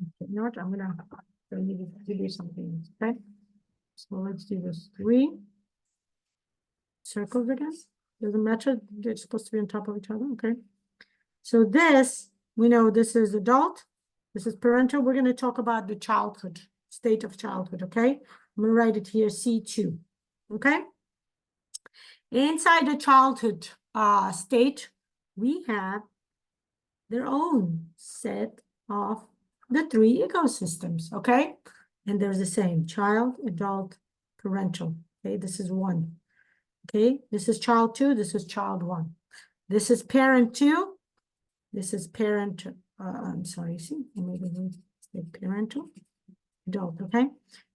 Okay, you know what? I'm gonna give you something. Okay, so let's do this 3 circles again. Doesn't matter, they're supposed to be on top of each other. Okay, so this, we know this is adult, this is parental. We're going to talk about the childhood, state of childhood. Okay, I'm gonna write it here, C2. Okay, inside the childhood state, we have their own set of the 3 ecosystems, okay? And there's the same, child, adult, parental, okay? This is 1, okay? This is child 2, this is child 1. This is parent 2, this is parent, I'm sorry, see, maybe say parental, adult, okay?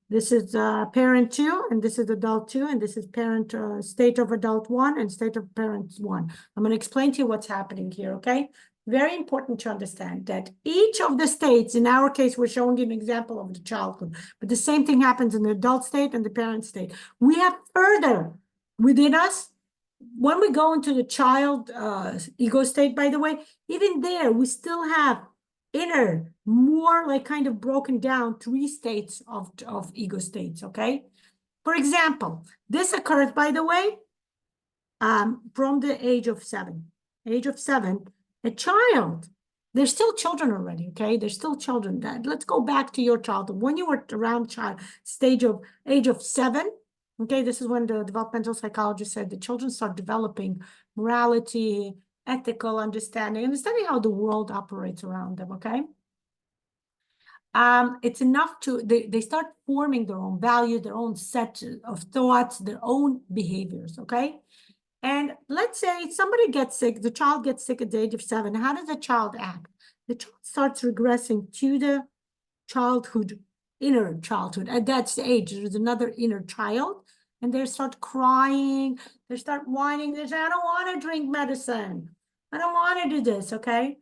This is parent 2, and this is adult 2, and this is parent state of adult 1 and state of parent 1. I'm going to explain to you what's happening here, okay? Very important to understand that each of the states, in our case, we're showing you an example of the childhood, but the same thing happens in the adult state and the parent state. We have further within us, when we go into the child ego state, by the way, even there, we still have inner, more like kind of broken down 3 states of ego states, okay? For example, this occurs, by the way, from the age of 7. Age of 7, a child, they're still children already, okay? They're still children. Let's go back to your childhood. When you were around age of 7, okay, this is when the developmental psychologist said the children start developing morality, ethical understanding how the world operates around them, okay? It's enough to, they start forming their own values, their own set of thoughts, their own behaviors, okay? And let's say somebody gets sick, the child gets sick at the age of 7. How does the child act? The child starts regressing to the childhood, inner childhood. At that age, there's another inner child. and they start crying, they start whining, they say, I don't want to drink medicine. I don't want to do this, okay?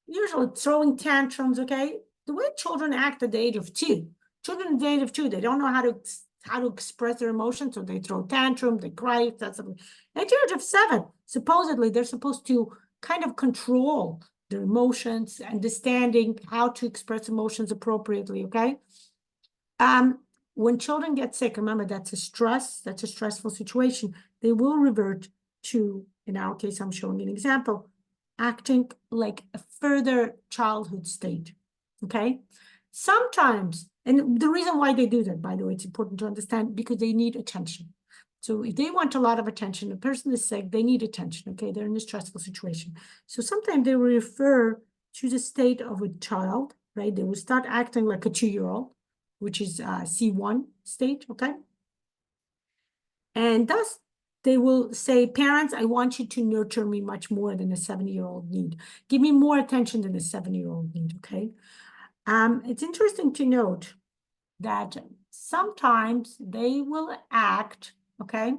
Usually throwing tantrums, okay? The way children act at the age of 2. Children at the age of 2, they don't know how to express their emotions, so they throw tantrum, they cry, that's something. At the age of 7, supposedly they're supposed to kind of control their emotions, understanding how to express emotions appropriately, okay? When children get sick, remember that's a stressful situation. They will revert to, in our case, I'm showing an example, acting like a further childhood state, okay? Sometimes, and the reason why they do that, by the way, it's important to understand, because they need attention. So if they want a lot of attention, a person is sick, they need attention, okay? They're in a stressful situation. So sometimes they will refer to the state of a child, right? They will start acting like a 2-year-old, which is C1 state, okay? And thus, they will say, parents, I want you to nurture me much more than a 7-year-old need. Give me more attention than a 7-year-old need, okay? It's interesting to note that sometimes they will act, okay?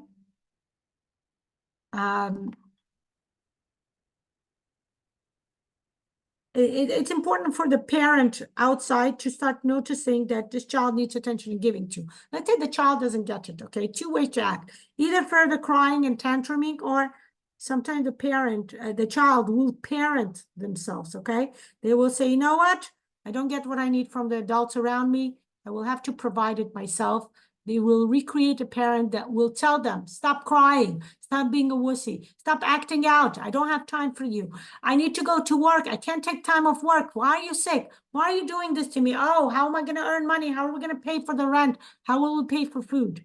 It's important for the parent outside to start noticing that this child needs attention and giving to. Let's say the child doesn't get it, okay? 2 ways to act. Either further crying and tantruming, or sometimes the child will parent themselves, okay? They will say, you know what? I don't get what I need from the adults around me. I will have to provide it myself. They will recreate a parent that will tell them, stop crying, stop being a wussy, stop acting out. I don't have time for you. I need to go to work. I can't take time off work. Why are you sick? Why are you doing this to me? Oh, how am I going to earn money? How are we going to pay for the rent? How will we pay for food?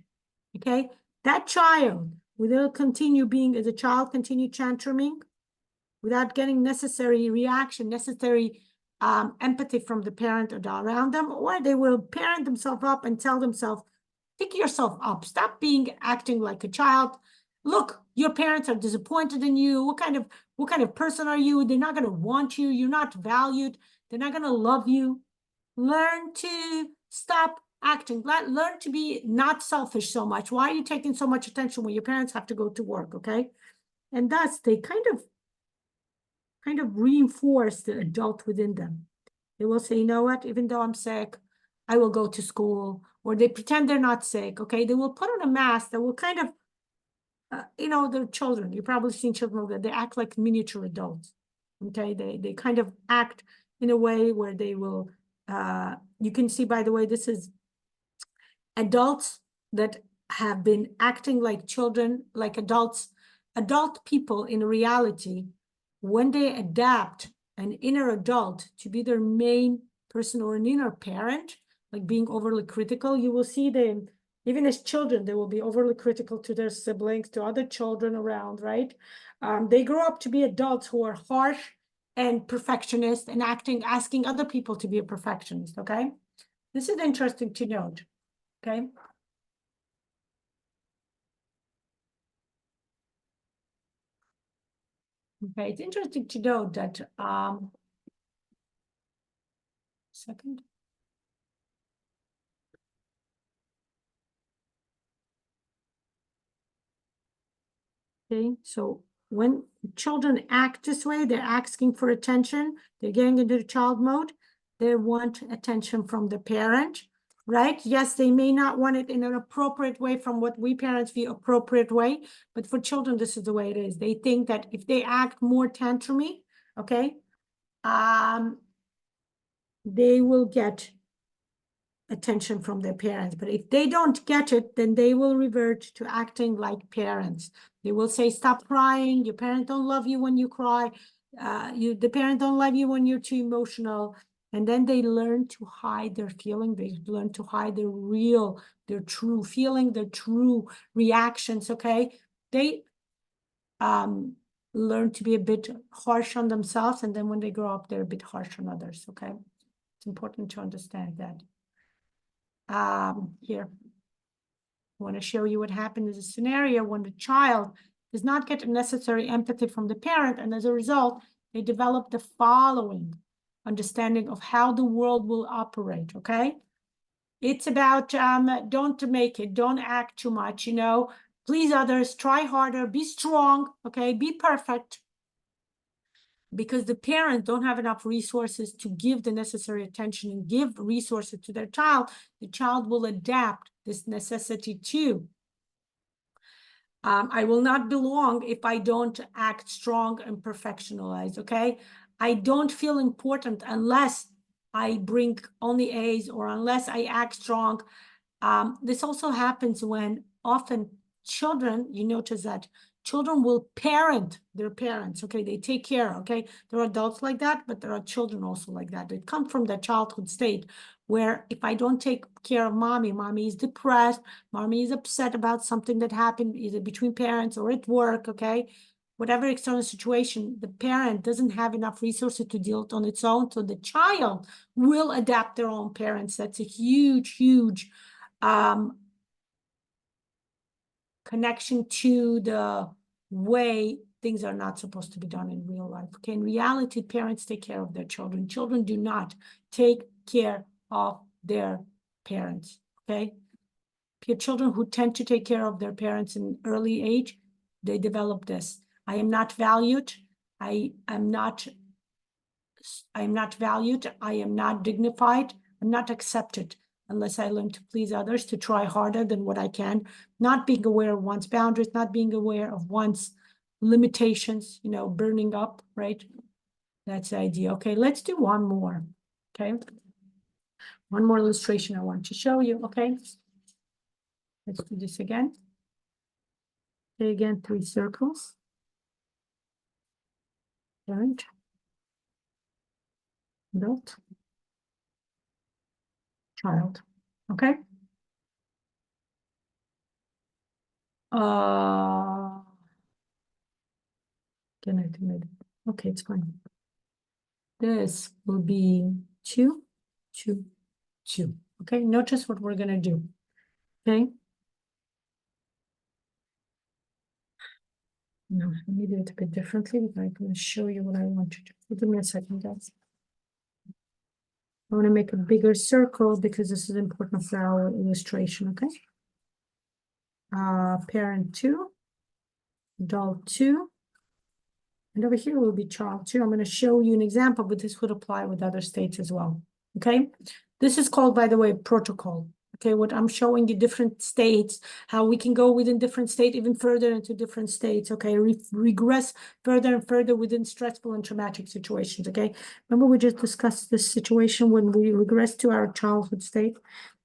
Okay. That child will continue being, as a child, continue tantruming without getting necessary reaction, necessary empathy from the parent or around them, or they will parent themselves up and tell themselves, pick yourself up. Stop acting like a child. Look, your parents are disappointed in you. What kind of person are you? They're not going to want you. You're not valued. They're not going to love you. Learn to stop acting. Learn to be not selfish so much. Why are you taking so much attention when your parents have to go to work, okay? And thus they kind of reinforce the adult within them. They will say, you know what, even though I'm sick, I will go to school, or they pretend they're not sick, okay? They will put on a mask that will kind of, they're children. You've probably seen children that they act like miniature adults, okay? They kind of act in a way where they will, you can see, by the way, this is adults that have been acting like children, like adults, adult people in reality, when they adapt an inner adult to be their main person or an inner parent, like being overly critical, you will see them, even as children, they will be overly critical to their siblings, to other children around, right? They grow up to be adults who are harsh and perfectionist and asking other people to be a perfectionist, okay? This is interesting to note, okay? Okay, it's interesting to note that, second. Okay, so when children act this way, they're asking for attention, they're getting into the child mode, they want attention from the parent, right? Yes, they may not want it in an appropriate way from what we parents view appropriate way, but for children, this is the way it is. They think that if they act more tantrumy, okay, they will get attention from their parents. But if they don't get it, then they will revert to acting like parents. They will say, stop crying. Your parents don't love you when you cry. The parents don't love you when you're too emotional. And then they learn to hide their feeling. They learn to hide their true feeling, their true reactions, okay? They learn to be a bit harsh on themselves. And then when they grow up, they're a bit harsh on others, okay? It's important to understand that. Here, I want to show you what happened in a scenario when the child does not get the necessary empathy from the parent, and as a result, they develop the following understanding of how the world will operate, okay? It's about don't make it, don't act too much, you know, please others, try harder, be strong, okay, be perfect. Because the parents don't have enough resources to give the necessary attention and give resources to their child, the child will adapt this necessity too. I will not belong if I don't act strong and perfectionalized, okay? I don't feel important unless I bring only A's or unless I act strong. This also happens when often children, you notice that children will parent their parents, okay? They take care, okay? There are adults like that, but there are children also like that. It comes from the childhood state where if I don't take care of mommy, mommy is depressed, mommy is upset about something that happened either between parents or at work, okay? Whatever external situation, the parent doesn't have enough resources to deal with on its own, so the child will adapt their own parents. That's a huge, huge connection to the way things are not supposed to be done in real life. Okay, in reality, parents take care of their children. Children do not take care of their parents. Okay, children who tend to take care of their parents in early age, they develop this. I am not valued. I am not valued. I am not dignified. I'm not accepted unless I learn to please others, to try harder than what I can, not being aware of one's boundaries, not being aware of one's limitations, you know, burning up, right? That's the idea. Okay, let's do one more, okay? One more illustration I want to show you, okay? Let's do this again. Okay, again, 3 circles. Parent, adult, child, okay? Can I do it? Okay, it's fine. This will be 2, 2, 2. Okay, notice what we're gonna do. Okay. No, let me do it a bit differently. I'm gonna show you what I want to do. Give me a second, guys. I want to make a bigger circle because this is important for our illustration. Okay. Parent 2, adult 2. And over here will be child 2. I'm going to show you an example, but this would apply with other states as well. Okay. This is called, by the way, protocol. Okay. What I'm showing you different states, how we can go within different state, even further into different states. Okay. Regress further and further within stressful and traumatic situations. Okay. Remember we just discussed this situation when we regress to our childhood state.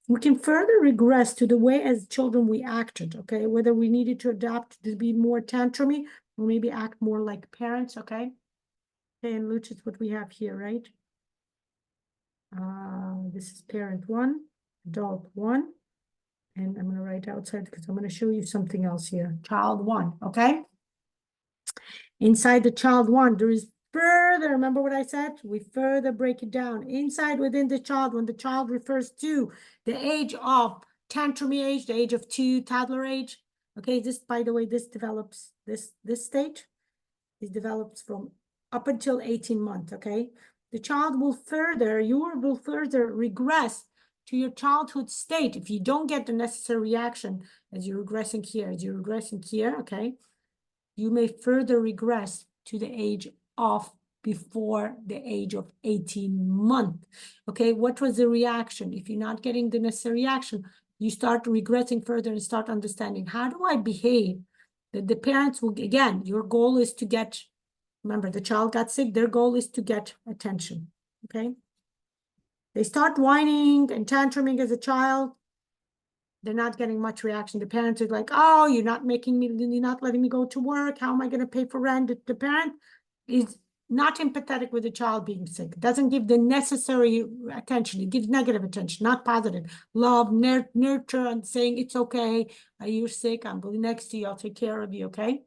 We can further regress to the way as children we acted, okay? Whether we needed to adapt to be more tantrumy or maybe act more like parents, okay? Okay, and which is what we have here, right? This is parent 1, adult 1, and I'm gonna write outside because I'm gonna show you something else here. Child 1, okay? Inside the child 1, there is further, remember what I said? We further break it down. Inside within the child, when the child refers to the age of tantrumy age, the age of 2, toddler age. Okay, this, by the way, this develops, this stage is develops from up until 18 months, okay? The child will further, you will further regress to your childhood state if you don't get the necessary reaction as you're regressing here, okay? You may further regress to the age of before the age of 18 months. Okay, what was the reaction? If you're not getting the necessary reaction, you start regressing further and start understanding, how do I behave? That the parents will, again, your goal is to get, remember, the child got sick, their goal is to get attention, okay? They start whining and tantruming as a child. They're not getting much reaction. The parents are like, oh, you're not letting me go to work. How am I going to pay for rent? The parent is not empathetic with the child being sick. It doesn't give the necessary attention. It gives negative attention, not positive. Love, nurture, and saying, it's okay. You're sick. I'm really next to you. I'll take care of you, okay?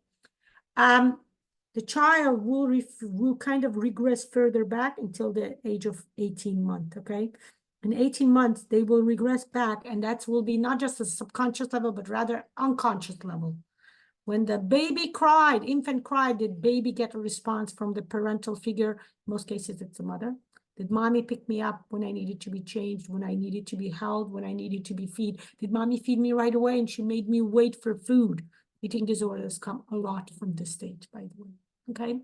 The child will kind of regress further back until the age of 18 months, okay? In 18 months, they will regress back, and that will be not just a subconscious level, but rather unconscious level. When the baby cried, infant cried, did baby get a response from the parental figure? In most cases, it's the mother. Did mommy pick me up when I needed to be changed, when I needed to be held, when I needed to be fed? Did mommy feed me right away and she made me wait for food? Eating disorders come a lot from this stage, by the way, okay?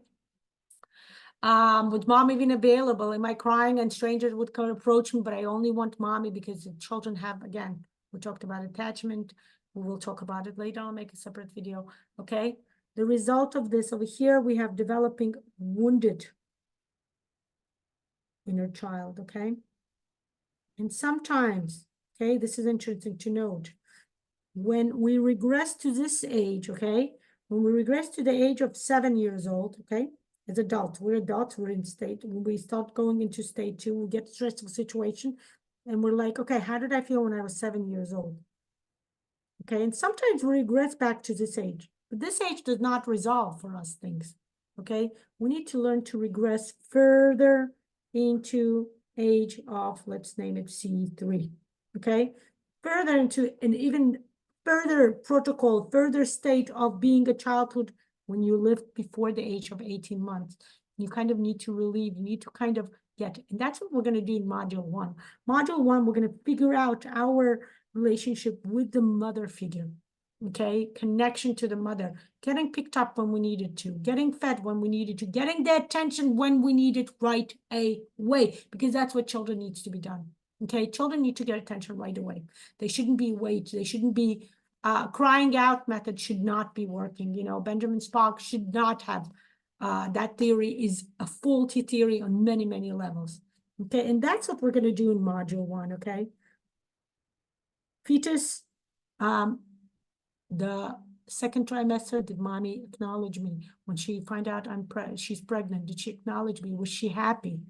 Was mom even available? Am I crying and strangers would come approach me, but I only want mommy because the children have, again, we talked about attachment. We will talk about it later. I'll make a separate video, okay? The result of this over here, we have developing wounded inner child, okay? And sometimes, okay, this is interesting to note, when we regress to this age, okay, when we regress to the age of 7 years old, okay, as adults, we're in state, when we start going into state 2, we get stressful situation, and we're like, okay, how did I feel when I was 7 years old? Okay, and sometimes we regress back to this age, but this age does not resolve for us things, okay? We need to learn to regress further into age of, let's name it C3, okay? Further into an even further protocol, further state of being a childhood when you lived before the age of 18 months. You kind of need to relieve, you need to kind of get, and that's what we're going to do in module 1. Module 1, we're going to figure out our relationship with the mother figure, okay? Connection to the mother, getting picked up when we needed to, getting fed when we needed to, getting the attention when we need it right away, because that's what children needs to be done, okay? Children need to get attention right away. They shouldn't be they shouldn't be crying out method should not be working. You know, Benjamin Spock should not have, that theory is a faulty theory on many, many levels, okay? And that's what we're going to do in module 1, okay? Fetus, the second trimester, did mommy acknowledge me? When she find out she's pregnant, did she acknowledge me? Was she happy?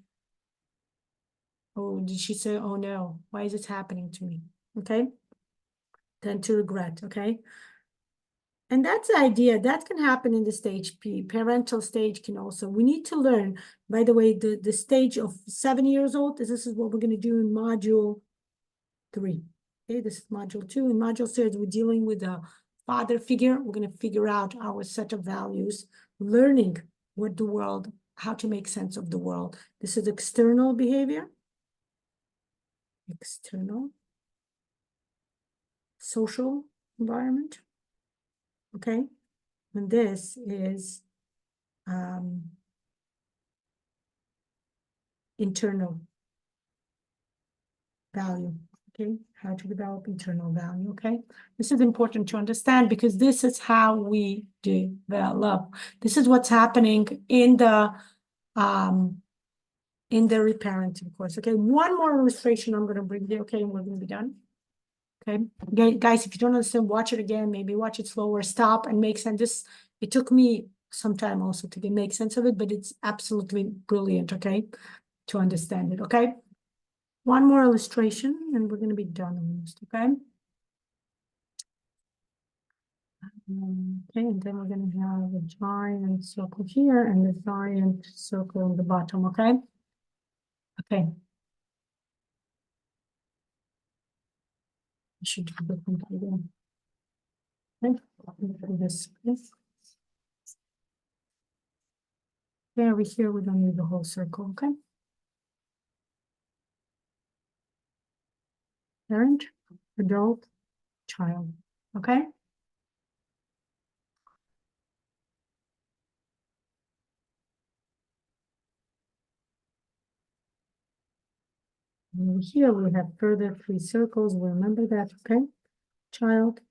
Or did she say, oh no, why is this happening to me? Okay. Then to regret, okay? And that's the idea. That can happen in the stage P. Parental stage can also. We need to learn, by the way, the stage of 7 years old, this is what we're going to do in module 3. Okay, this is module 2. In module 3, we're dealing with a father figure. We're going to figure out our set of values, learning what the world, how to make sense of the world. This is external behavior. External. Social environment. Okay. And this is internal value. Okay, how to develop internal value, okay? This is important to understand because this is how we develop. This is what's happening in the reparenting course, okay? One more illustration I'm going to bring you, okay, and we're going to be done. Okay, guys, if you don't understand, watch it again, maybe watch it slower, stop and make sense. It took me some time also to make sense of it, but it's absolutely brilliant, okay, to understand it, okay? One more illustration and we're going to be done almost, okay? Okay, and then we're going to have a giant circle here and a giant circle on the bottom, okay? Okay. I should do different again. Okay, do this, okay? Yeah, over here, we don't need the whole circle, okay? Parent, adult, child, okay? And over here, we have further 3 circles. Remember that, okay? Child,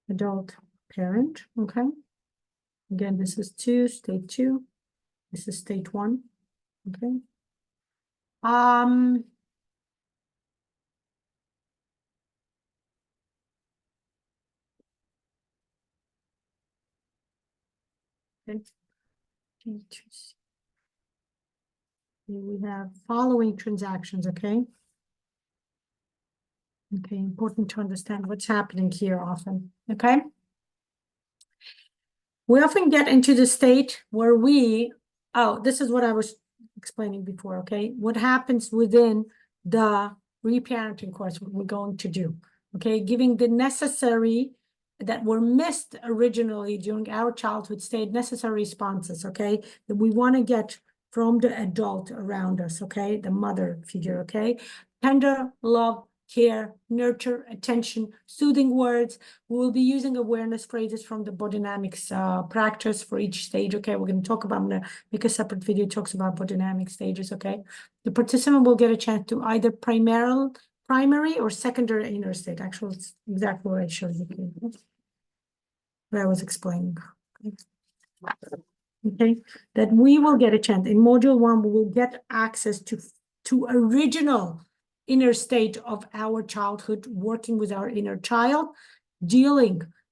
adult, parent, okay? Again, this is 2, state 2. This is state 1, okay? Okay. We have following transactions, okay? Okay, important to understand what's happening here often, okay? We often get into the state where this is what I was explaining before, okay? What happens within the reparenting course, what we're going to do, okay? Giving the necessary that were missed originally during our childhood state, necessary responses, okay? That we want to get from the adult around us, okay? The mother figure, okay? Tender, love, care, nurture, attention, soothing words. We'll be using awareness phrases from the bodydynamics practice for each stage, okay? We're going to talk about, I'm going to make a separate video talks about bodydynamic stages, okay? The participant will get a chance to either primary or secondary inner state. Actually, it's exactly what I showed you, what I was explaining. Okay, that we will get a chance. In module 1, we will get access to original inner state of our childhood, working with our inner child,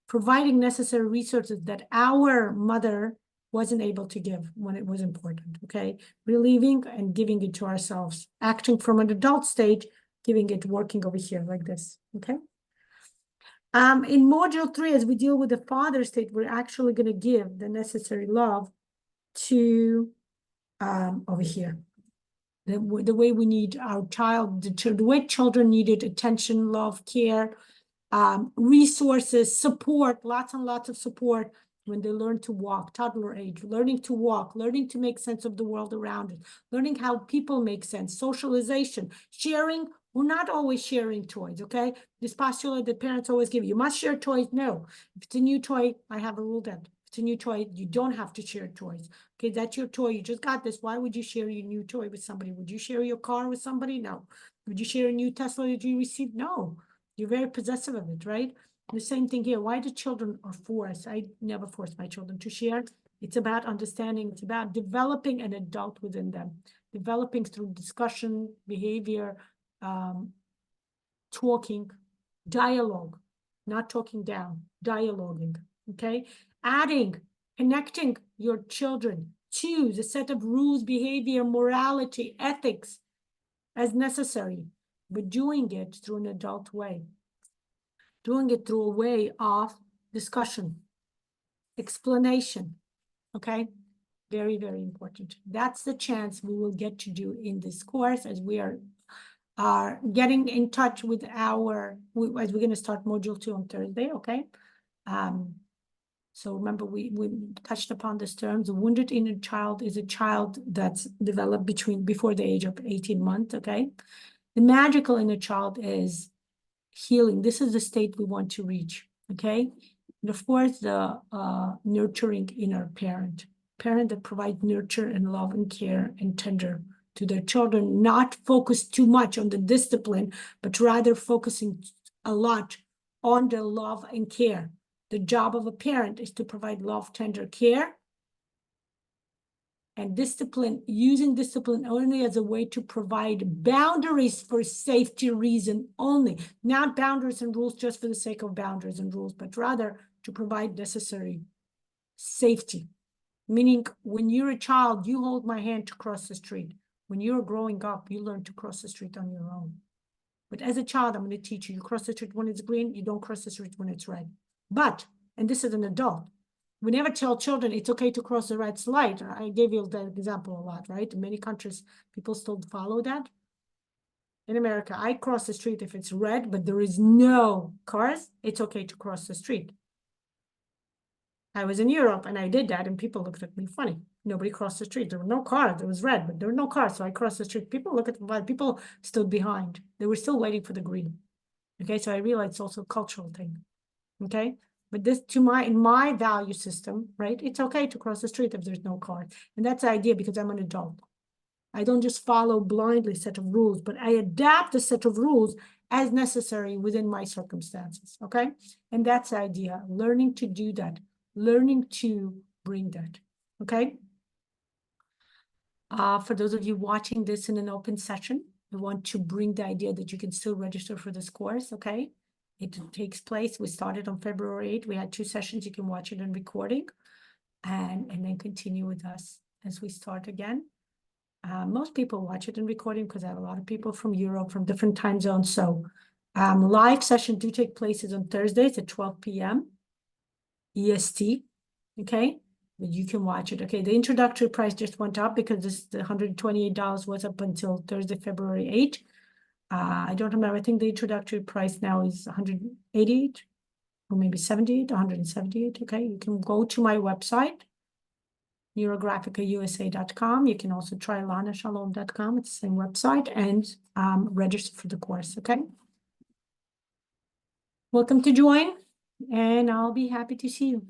providing necessary resources that our mother wasn't able to give when it was important, okay? Relieving and giving it to ourselves, acting from an adult stage, giving it, working over here like this, okay? In module 3, as we deal with the father state, we're actually going to give the necessary love to over here. The way we need our child, the way children needed attention, love, care, resources, support, lots and lots of support when they learn to walk, toddler age, learning to walk, learning to make sense of the world around us, learning how people make sense, socialization, sharing. We're not always sharing toys, okay? This postulate that parents always give, you must share toys. No, if it's a new toy, I have a rule that if it's a new toy, you don't have to share toys. Okay, that's your toy. You just got this. Why would you share your new toy with somebody? Would you share your car with somebody? No. Would you share a new Tesla that you received? No. You're very possessive of it, right? The same thing here. Why do children are forced? I never force my children to share. It's about understanding. It's about developing an adult within them, developing through discussion, behavior, talking, dialogue, not talking down, dialoguing, okay? Adding, connecting your children to the set of rules, behavior, morality, ethics as necessary, but doing it through an adult way, doing it through a way of discussion, explanation, okay? Very, very important. That's the chance we will get to do in this course as we are getting in touch with as we're going to start module 2 on Thursday, okay? So remember, we touched upon this term. The wounded inner child is a child that's developed before the age of 18 months, okay? The magical inner child is healing. This is the state we want to reach, okay? And of course, the nurturing inner parent that provides nurture and love and care and tender to their children, not focus too much on the discipline, but rather focusing a lot on the love and care. The job of a parent is to provide love, tender care, and discipline, using discipline only as a way to provide boundaries for safety reason only, not boundaries and rules just for the sake of boundaries and rules, but rather to provide necessary safety. Meaning, when you're a child, you hold my hand to cross the street. When you're growing up, you learn to cross the street on your own. But as a child, I'm going to teach you, you cross the street when it's green, you don't cross the street when it's red. But, and this is an adult, we never tell children it's okay to cross the red light. I gave you that example a lot, right? In many countries, people still follow that. In America, I cross the street if it's red, but there is no cars, it's okay to cross the street. I was in Europe and I did that and people looked at me funny. Nobody crossed the street. There were no cars. It was red, but there were no cars. So I crossed the street. People look at me, people stood behind. They were still waiting for the green. Okay, so I realized it's also a cultural thing. Okay, but this in my value system, right? It's okay to cross the street if there's no car. And that's the idea because I'm an adult. I don't just follow blindly a set of rules, but I adapt a set of rules as necessary within my circumstances. Okay, and that's the idea, learning to do that. Learning to bring that, okay? For those of you watching this in an open session, I want to bring the idea that you can still register for this course, okay? It takes place, we started on February 8th. We had 2 sessions, you can watch it in recording and then continue with us as we start again. Most people watch it in recording because I have a lot of people from Europe, from different time zones. So live sessions do take places on Thursdays at 12 p.m. EST, okay? But you can watch it, okay? The introductory price just went up because the $128 was up until Thursday, February 8th. I don't remember, I think the introductory price now is 188 or maybe 78, 178, okay? You can go to my website NeuroGraphicaUSA.com. You can also try LanaShalom.com. It's the same website, and register for the course, okay? Welcome to join, and I'll be happy to see you.